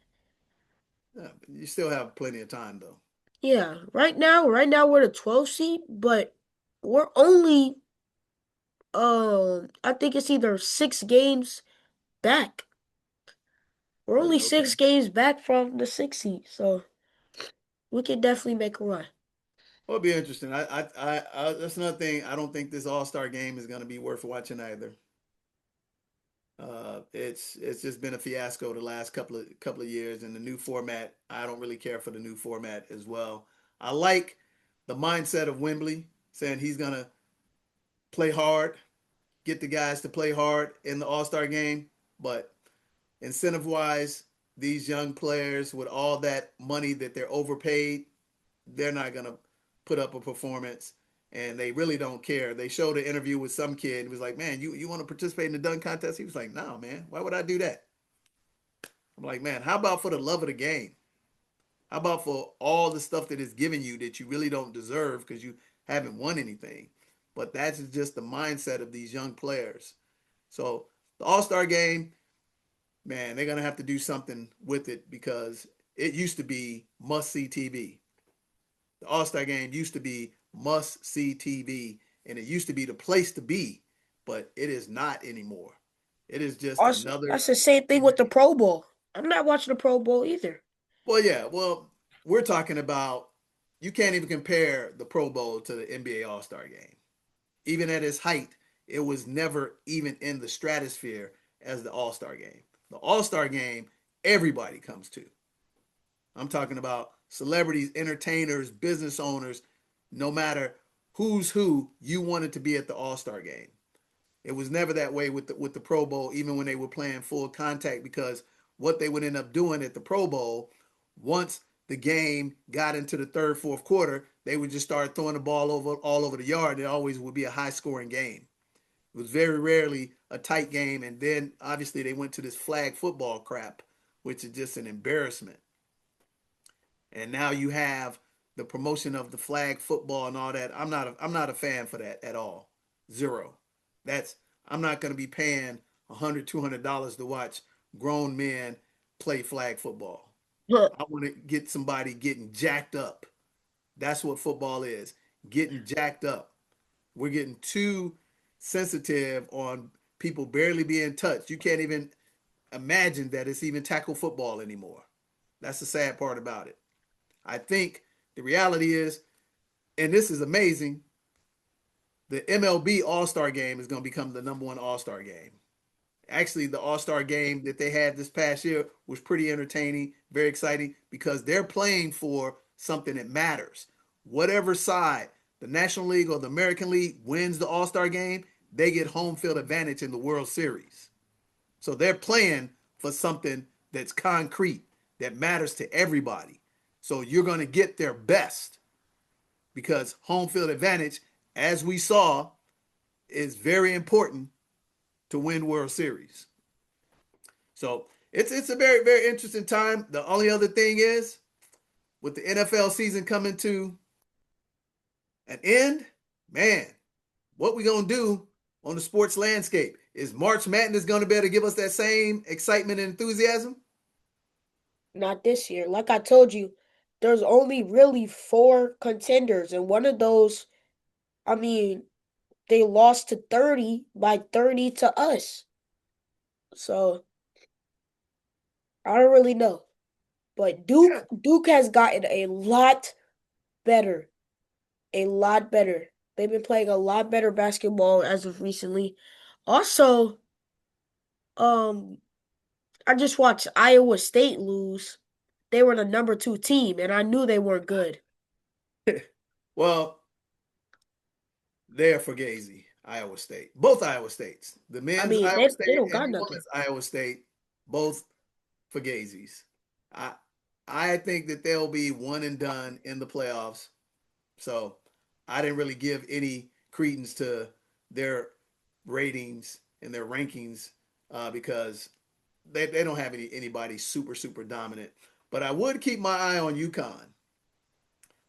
Speaker 5: You still have plenty of time though.
Speaker 6: Yeah, right now we're the 12 seed, but we're only I think it's either 6 games back. We're only
Speaker 5: Okay.
Speaker 6: 6 games back from the 6 seed, so we can definitely make a run.
Speaker 5: Well, it'll be interesting. That's another thing. I don't think this All Star game is going to be worth watching either. It's just been a fiasco the last couple of years, and the new format. I don't really care for the new format as well. I like the mindset of Wembley saying he's gonna play hard, get the guys to play hard in the All Star game, but incentive wise, these young players with all that money that they're overpaid, they're not gonna put up a performance, and they really don't care. They showed an interview with some kid who was like, "Man, you want to participate in the dunk contest?" He was like, "No, man. Why would I do that?" I'm like, "Man, how about for the love of the game? How about for all the stuff that is given you that you really don't deserve because you haven't won anything?" But that's just the mindset of these young players. So the All Star game, man, they're gonna have to do something with it because it used to be must see TV. The All Star game used to be must see TV, and it used to be the place to be, but it is not anymore. It is just
Speaker 6: Also,
Speaker 5: another
Speaker 6: that's the same thing with the
Speaker 5: entity.
Speaker 6: Pro Bowl. I'm not watching the Pro Bowl either.
Speaker 5: Well, yeah, well, we're talking about you can't even compare the Pro Bowl to the NBA All-Star game. Even at its height, it was never even in the stratosphere as the All-Star game. The All-Star game, everybody comes to. I'm talking about celebrities, entertainers, business owners, no matter who's who, you wanted to be at the All-Star game. It was never that way with the Pro Bowl, even when they were playing full contact, because what they would end up doing at the Pro Bowl, once the game got into the third, fourth quarter, they would just start throwing the ball over all over the yard. It always would be a high scoring game. It was very rarely a tight game, and then obviously they went to this flag football crap, which is just an embarrassment. And now you have the promotion of the flag football and all that. I'm not a fan for that at all. Zero. That's I'm not going to be paying $100, $200 to watch grown men play flag football. I want to get somebody getting jacked up. That's what football is. Getting jacked up. We're getting too sensitive on people barely being touched. You can't even imagine that it's even tackle football anymore. That's the sad part about it. I think the reality is, and this is amazing, the MLB All-Star game is going to become the number one All-Star game. Actually, the All-Star game that they had this past year was pretty entertaining, very exciting, because they're playing for something that matters. Whatever side, the National League or the American League, wins the All-Star game, they get home field advantage in the World Series. So they're playing for something that's concrete, that matters to everybody. So you're going to get their best, because home field advantage, as we saw, is very important to win World Series. So it's a very, very interesting time. The only other thing is, with the NFL season coming to an end, man, what we gonna do on the sports landscape? Is March Madness gonna be able to give us that same excitement and enthusiasm?
Speaker 6: Not this year. Like I told you, there's only really 4 contenders, and one of those, I mean, they lost to 30 by 30 to us. So I don't really know. But Duke has gotten a lot better. A lot better. They've been playing a lot better basketball as of recently. Also, um, I just watched Iowa State lose. They were the number 2 team, and I knew they weren't good.
Speaker 5: Well, they're Fugazi, Iowa State. Both Iowa States. The
Speaker 6: I
Speaker 5: men's
Speaker 6: mean,
Speaker 5: Iowa
Speaker 6: they
Speaker 5: State
Speaker 6: don't
Speaker 5: and
Speaker 6: got
Speaker 5: the
Speaker 6: nothing.
Speaker 5: women's Iowa State, both Fugazis. I I think that they'll be one and done in the playoffs. So I didn't really give any credence to their ratings and their rankings because they don't have anybody super, super dominant. But I would keep my eye on UConn.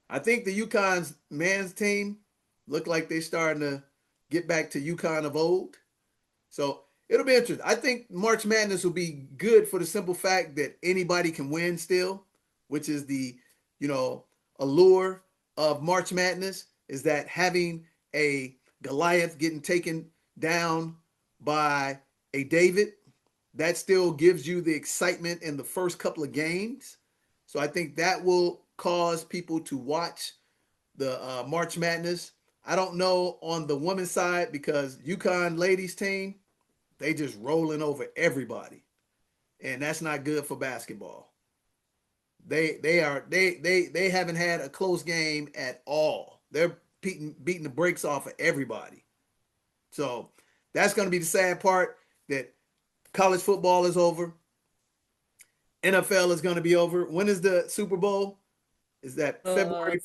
Speaker 5: I think the UConn's men's team look like they're starting to get back to UConn of old. So it'll be interesting. I think March Madness will be good for the simple fact that anybody can win still, which is the, you know, allure of March Madness, is that having a Goliath getting taken down by a David, that still gives you the excitement in the first couple of games. So I think that will cause people to watch the March Madness. I don't know on the women's side because UConn ladies team, they just rolling over everybody, and that's not good for basketball. They haven't had a close game at all. They're beating the brakes off of everybody. So that's going to be the sad part, that college football is over. NFL is going to be over. When is the Super Bowl? Is that
Speaker 6: Like
Speaker 5: February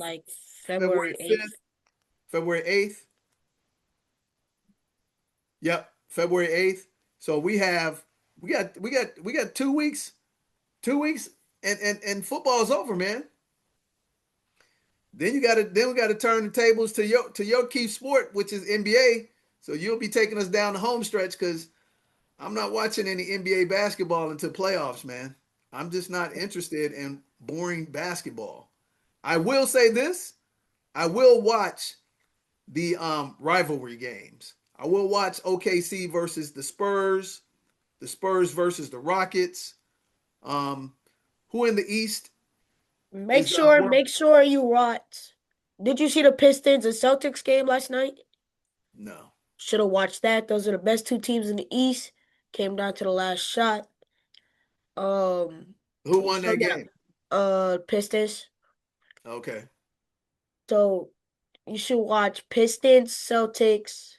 Speaker 6: February
Speaker 5: 5th,
Speaker 6: 8th.
Speaker 5: February 8th? Yep, February 8th. So we got 2 weeks. 2 weeks and football is over, man. Then we gotta turn the tables to your key sport, which is NBA. So you'll be taking us down the home stretch because I'm not watching any NBA basketball until playoffs, man. I'm just not interested in boring basketball. I will say this: I will watch the rivalry games. I will watch OKC versus the Spurs versus the Rockets. Who in the East?
Speaker 6: Make sure you watch. Did you see the Pistons and Celtics game last night?
Speaker 5: No.
Speaker 6: Should have watched that. Those are the best two teams in the East. Came down to the last shot.
Speaker 5: Who won that game?
Speaker 6: Pistons.
Speaker 5: Okay.
Speaker 6: So you should watch Pistons, Celtics,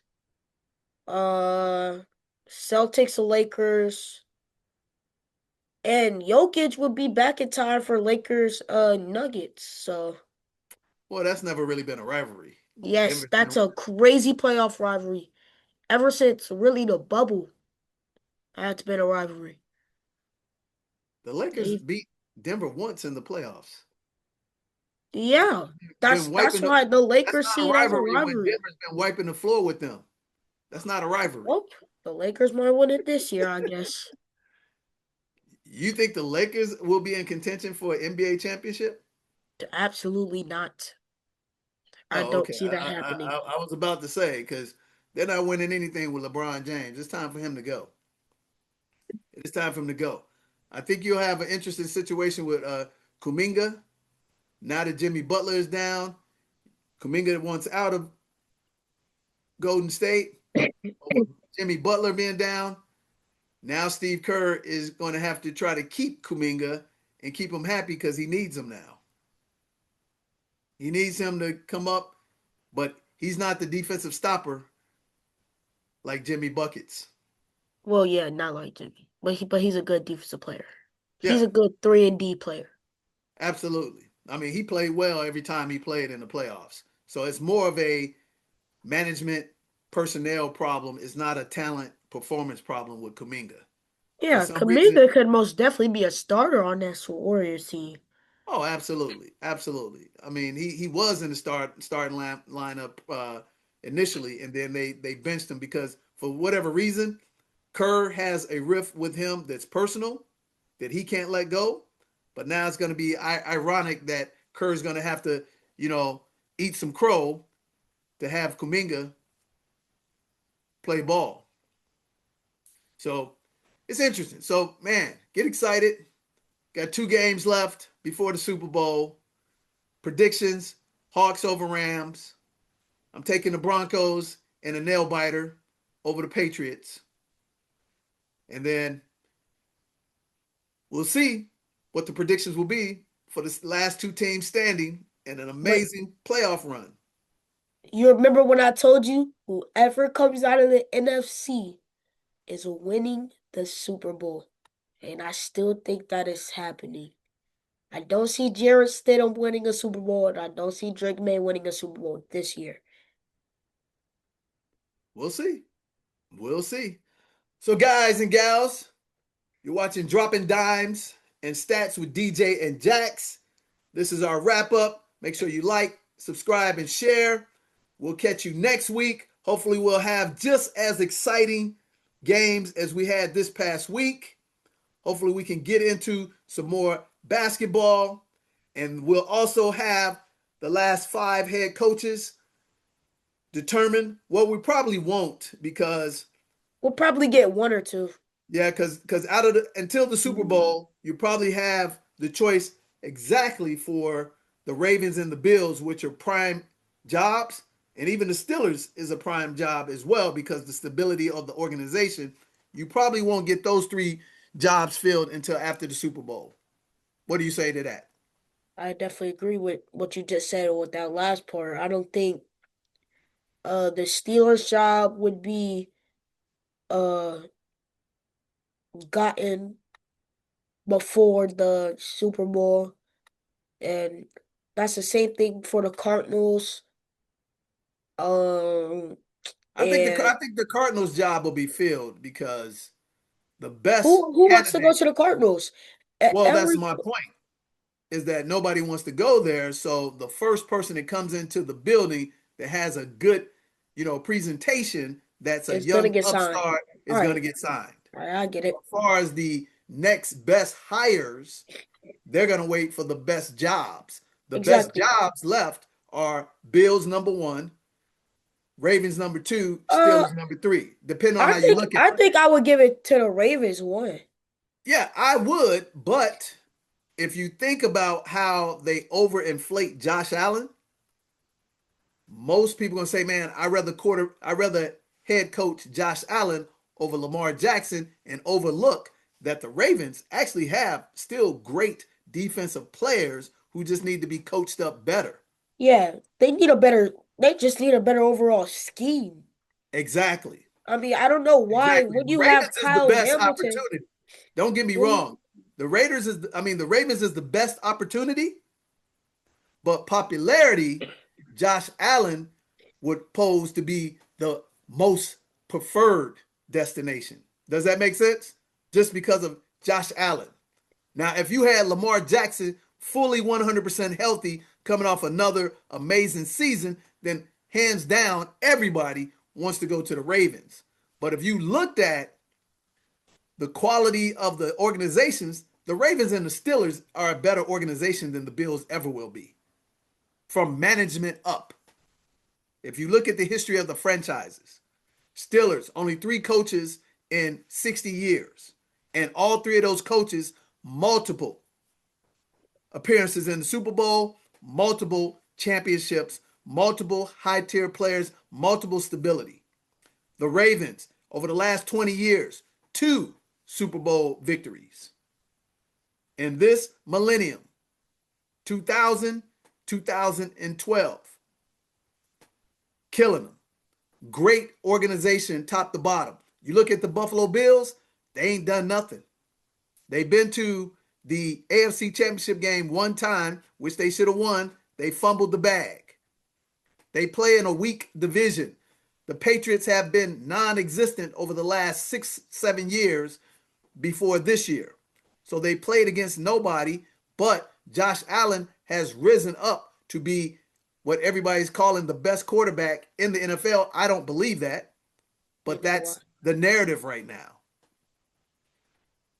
Speaker 6: Celtics, Lakers, and Jokic would be back in time for Lakers, Nuggets. So
Speaker 5: Well, that's never really been a rivalry.
Speaker 6: yes, that's a crazy playoff rivalry. Ever since really the bubble, that's been a rivalry.
Speaker 5: The Lakers beat Denver once in the playoffs.
Speaker 6: Yeah, that's why the Lakers see it as a rivalry.
Speaker 5: When Denver's been wiping the floor with them. That's not a rivalry.
Speaker 6: Well, the Lakers might win it this year, I guess.
Speaker 5: You think the Lakers will be in contention for an NBA championship?
Speaker 6: Absolutely not. I don't see that happening.
Speaker 5: I was about to say, because they're not winning anything with LeBron James. It's time for him to go. It's time for him to go. I think you'll have an interesting situation with Kuminga. Now that Jimmy Butler is down, Kuminga wants out of Golden State. Jimmy Butler being down. Now Steve Kerr is going to have to try to keep Kuminga and keep him happy because he needs him now. He needs him to come up, but he's not the defensive stopper like Jimmy Buckets.
Speaker 6: Well, yeah, not like Jimmy, but he's a good defensive player. Yeah. He's a good 3-and-D player.
Speaker 5: Absolutely. I mean, he played well every time he played in the playoffs. So it's more of a management personnel problem. It's not a talent performance problem with Kuminga.
Speaker 6: Yeah, Kuminga could most definitely be a starter on that Warriors team.
Speaker 5: Oh, absolutely. Absolutely. I mean, he was in the starting lineup initially, and then they benched him because for whatever reason, Kerr has a rift with him that's personal that he can't let go. But now it's going to be ironic that Kerr's going to have to, eat some crow to have Kuminga play ball. So it's interesting. So, man, get excited. Got 2 games left before the Super Bowl. Predictions, Hawks over Rams. I'm taking the Broncos and a nail biter over the Patriots. And then we'll see what the predictions will be for the last 2 teams standing and an amazing playoff run.
Speaker 6: You remember when I told you whoever comes out of the NFC is winning the Super Bowl? And I still think that is happening. I don't see Jarrett Stidham winning a Super Bowl, and I don't see Drake May winning a Super Bowl this year.
Speaker 5: We'll see. We'll see. So, guys and gals, you're watching Droppin' Dimes and Stats with DJ and Jax. This is our wrap-up. Make sure you like, subscribe, and share. We'll catch you next week. Hopefully, we'll have just as exciting games as we had this past week. Hopefully, we can get into some more basketball. And we'll also have the last 5 head coaches determine. Well, we probably won't because
Speaker 6: we'll probably get 1 or 2.
Speaker 5: Yeah, because until the Super Bowl, you probably have the choice exactly for the Ravens and the Bills, which are prime jobs. And even the Steelers is a prime job as well because the stability of the organization. You probably won't get those 3 jobs filled until after the Super Bowl. What do you say to that?
Speaker 6: I definitely agree with what you just said with that last part. I don't think the Steelers job would be gotten before the Super Bowl, and that's the same thing for the Cardinals.
Speaker 5: I think the Cardinals job will be filled because the best
Speaker 6: who wants to go to the Cardinals?
Speaker 5: Well, that's my point. Is that nobody wants to go there. So the first person that comes into the building that has a good, presentation, that's a young upstart is going to get signed.
Speaker 6: All right, I get it.
Speaker 5: As far as the next best hires, they're going to wait for the best jobs. The best jobs left are Bills number 1, Ravens number 2, Steelers number 3. Depending on how you look at it.
Speaker 6: I think I would give it to the Ravens 1.
Speaker 5: Yeah, I would, but if you think about how they overinflate Josh Allen, most people gonna say, man, I rather head coach Josh Allen over Lamar Jackson, and overlook that the Ravens actually have still great defensive players who just need to be coached up better.
Speaker 6: Yeah, they just need a better overall scheme.
Speaker 5: Exactly.
Speaker 6: I mean, I don't know why
Speaker 5: Exactly.
Speaker 6: when
Speaker 5: The
Speaker 6: you have
Speaker 5: Ravens is the
Speaker 6: Kyle
Speaker 5: best
Speaker 6: Hamilton,
Speaker 5: opportunity. Don't get me
Speaker 6: when
Speaker 5: wrong. The Ravens is the best opportunity, but popularity, Josh Allen would pose to be the most preferred destination. Does that make sense? Just because of Josh Allen. Now, if you had Lamar Jackson fully 100% healthy coming off another amazing season, then hands down, everybody wants to go to the Ravens. But if you looked at the quality of the organizations, the Ravens and the Steelers are a better organization than the Bills ever will be from management up. If you look at the history of the franchises, Steelers, only 3 coaches in 60 years. And all 3 of those coaches, multiple appearances in the Super Bowl, multiple championships, multiple high tier players, multiple stability. The Ravens, over the last 20 years, 2 Super Bowl victories. In this millennium, 2000, 2012, killing them. Great organization top to bottom. You look at the Buffalo Bills, they ain't done nothing. They've been to the AFC Championship game one time, which they should have won. They fumbled the bag. They play in a weak division. The Patriots have been non-existent over the last 6-7 years before this year. So they played against nobody, but Josh Allen has risen up to be what everybody's calling the best quarterback in the NFL. I don't believe that, but that's the narrative right now.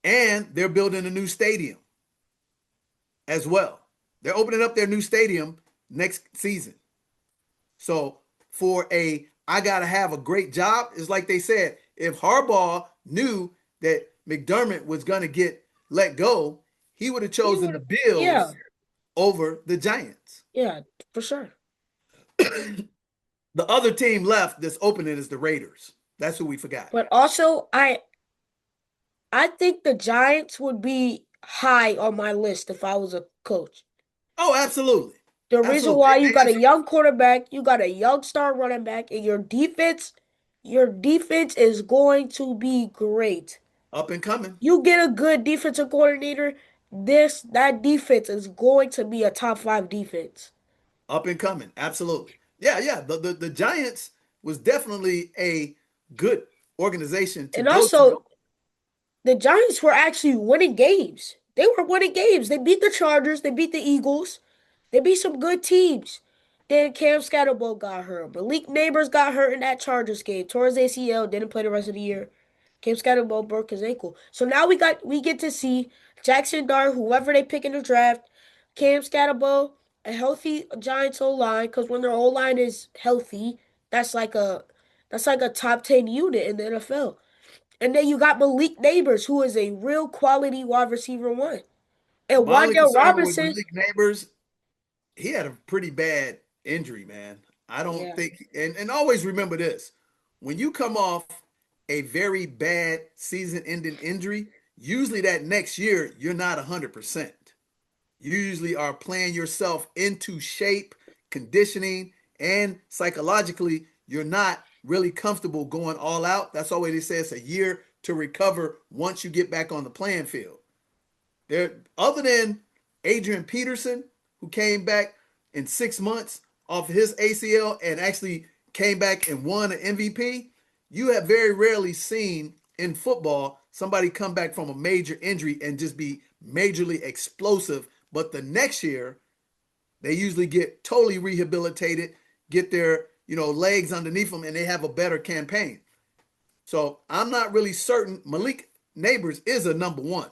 Speaker 5: And they're building a new stadium as well. They're opening up their new stadium next season. So I got to have a great job, it's like they said, if Harbaugh knew that McDermott was going to get let go, he would have chosen the Bills over the Giants.
Speaker 6: Yeah, for sure.
Speaker 5: The other team left that's opening is the Raiders. That's who we forgot.
Speaker 6: But also, I think the Giants would be high on my list if I was a coach.
Speaker 5: Oh, absolutely.
Speaker 6: The reason
Speaker 5: Absolutely.
Speaker 6: why you got a young quarterback, you got a young star running back, and your defense is going to be great.
Speaker 5: Up and coming.
Speaker 6: You get a good defensive coordinator, that defense is going to be a top 5 defense.
Speaker 5: Up and coming. Absolutely. Yeah. The Giants was definitely a good organization to
Speaker 6: And
Speaker 5: go
Speaker 6: also,
Speaker 5: to.
Speaker 6: the Giants were actually winning games. They were winning games. They beat the Chargers. They beat the Eagles. They beat some good teams. Then Cam Scatterbo got hurt. Malik Neighbors got hurt in that Chargers game. Tore his ACL. Didn't play the rest of the year. Cam Scatterbo broke his ankle. So now we get to see Jackson Dart, whoever they pick in the draft, Cam Scatterbo, a healthy Giants O-line. Because when their O-line is healthy, that's like a top 10 unit in the NFL. And then you got Malik Neighbors, who is a real quality wide receiver 1. And
Speaker 5: My only
Speaker 6: Wandale
Speaker 5: concern with
Speaker 6: Robinson.
Speaker 5: Malik Neighbors, he had a pretty bad injury, man. I don't
Speaker 6: Yeah.
Speaker 5: think, and always remember this: when you come off a very bad season-ending injury, usually that next year you're not 100%. You usually are playing yourself into shape, conditioning, and psychologically, you're not really comfortable going all out. That's always they say it's a year to recover once you get back on the playing field. There, other than Adrian Peterson, who came back in 6 months off his ACL and actually came back and won an MVP, you have very rarely seen in football somebody come back from a major injury and just be majorly explosive. But the next year, they usually get totally rehabilitated, get their legs underneath them, and they have a better campaign. So I'm not really certain. Malik Neighbors is a number 1.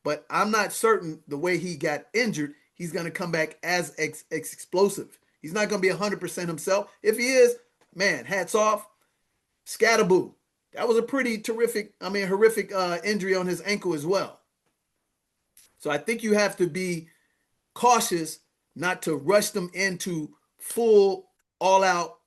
Speaker 5: But I'm not certain the way he got injured, he's going to come back as explosive. He's not going to be 100% himself. If he is, man, hats off. Scatterboo. That was a pretty horrific injury on his ankle as well. So I think you have to be cautious not to rush them into full, all out,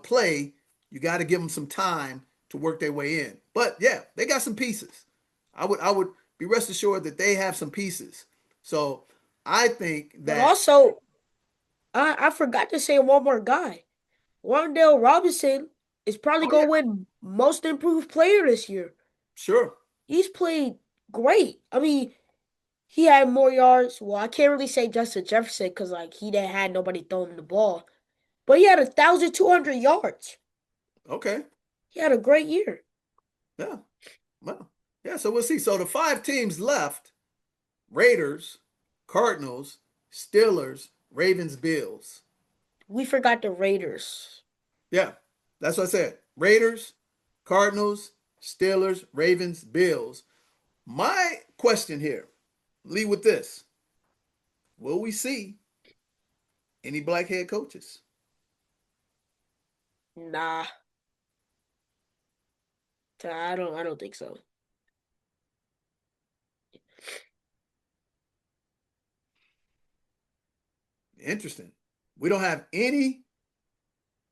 Speaker 5: play. You got to give them some time to work their way in. But yeah, they got some pieces. I would be rest assured that they have some pieces. So I think
Speaker 6: But
Speaker 5: that
Speaker 6: also, I forgot to say one more guy. Wandale Robinson is probably
Speaker 5: oh
Speaker 6: going
Speaker 5: yeah,
Speaker 6: to win most improved player this year.
Speaker 5: sure.
Speaker 6: He's played great. I mean, he had more yards. Well, I can't really say Justin Jefferson because he didn't had nobody throwing him the ball. But he had 1,200 yards.
Speaker 5: Okay.
Speaker 6: He had a great year.
Speaker 5: Yeah. Well, yeah, so we'll see. So the 5 teams left: Raiders, Cardinals, Steelers, Ravens, Bills.
Speaker 6: We forgot the Raiders.
Speaker 5: Yeah, that's what I said. Raiders, Cardinals, Steelers, Ravens, Bills. My question here, lead with this. Will we see any black head coaches?
Speaker 6: Nah, I don't think so.
Speaker 5: Interesting. We don't have any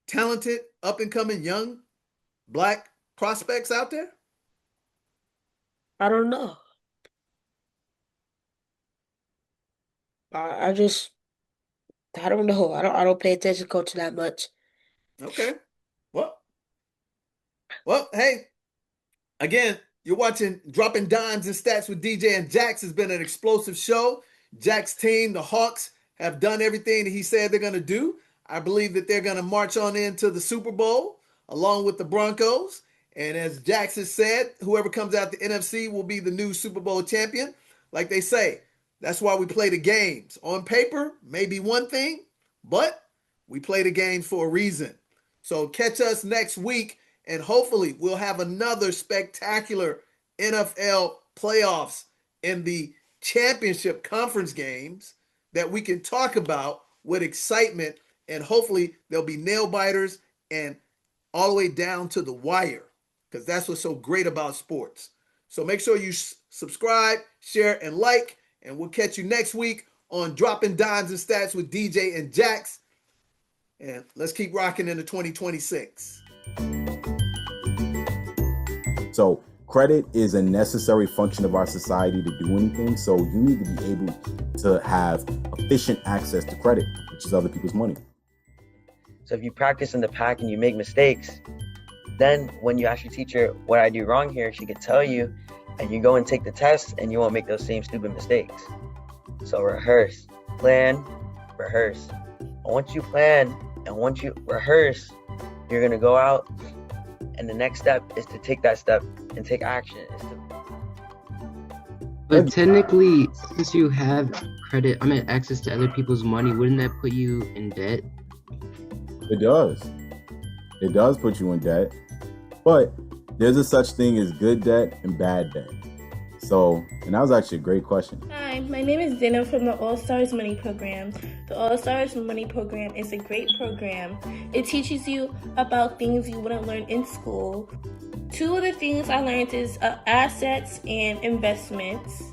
Speaker 5: talented, up and coming young black prospects out there?
Speaker 6: I don't know. I just I don't know. I don't pay attention to coach that much.
Speaker 5: Okay. Well, hey, again, you're watching Dropping Dimes and Stats with DJ and Jax. Has been an explosive show. Jack's team, the Hawks, have done everything that he said they're going to do. I believe that they're going to march on into the Super Bowl along with the Broncos. And as Jax has said, whoever comes out the NFC will be the new Super Bowl champion. Like they say, that's why we play the games. On paper, maybe one thing, but we play the games for a reason. So catch us next week, and hopefully we'll have another spectacular NFL playoffs in the championship conference games that we can talk about with excitement, and hopefully there'll be nail biters and all the way down to the wire, because that's what's so great about sports. So make sure you subscribe, share, and like, and we'll catch you next week on Dropping Dimes and Stats with DJ and Jax. And let's keep rocking into 2026.
Speaker 1: So credit is a necessary function of our society to do anything. So you need to be able to have efficient access to credit, which is other people's money.
Speaker 2: So if you practice in the pack and you make mistakes, then when you ask your teacher what I do wrong here, she could tell you, and you go and take the test and you won't make those same stupid mistakes. So rehearse, plan, rehearse. And once you plan and once you rehearse, you're going to go out, and the next step is to take that step and take action.
Speaker 3: But technically, since you have access to other people's money, wouldn't that put you in debt?
Speaker 1: It does. It does put you in debt. But there's a such thing as good debt and bad debt. So, and that was actually a great question.
Speaker 4: Hi, my name is Dana from the All Stars Money Program. The All Stars Money Program is a great program. It teaches you about things you wouldn't learn in school. 2 of the things I learned is assets and investments.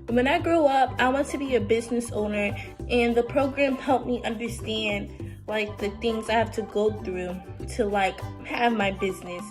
Speaker 4: When I grew up, I wanted to be a business owner, and the program helped me understand the things I have to go through to have my business.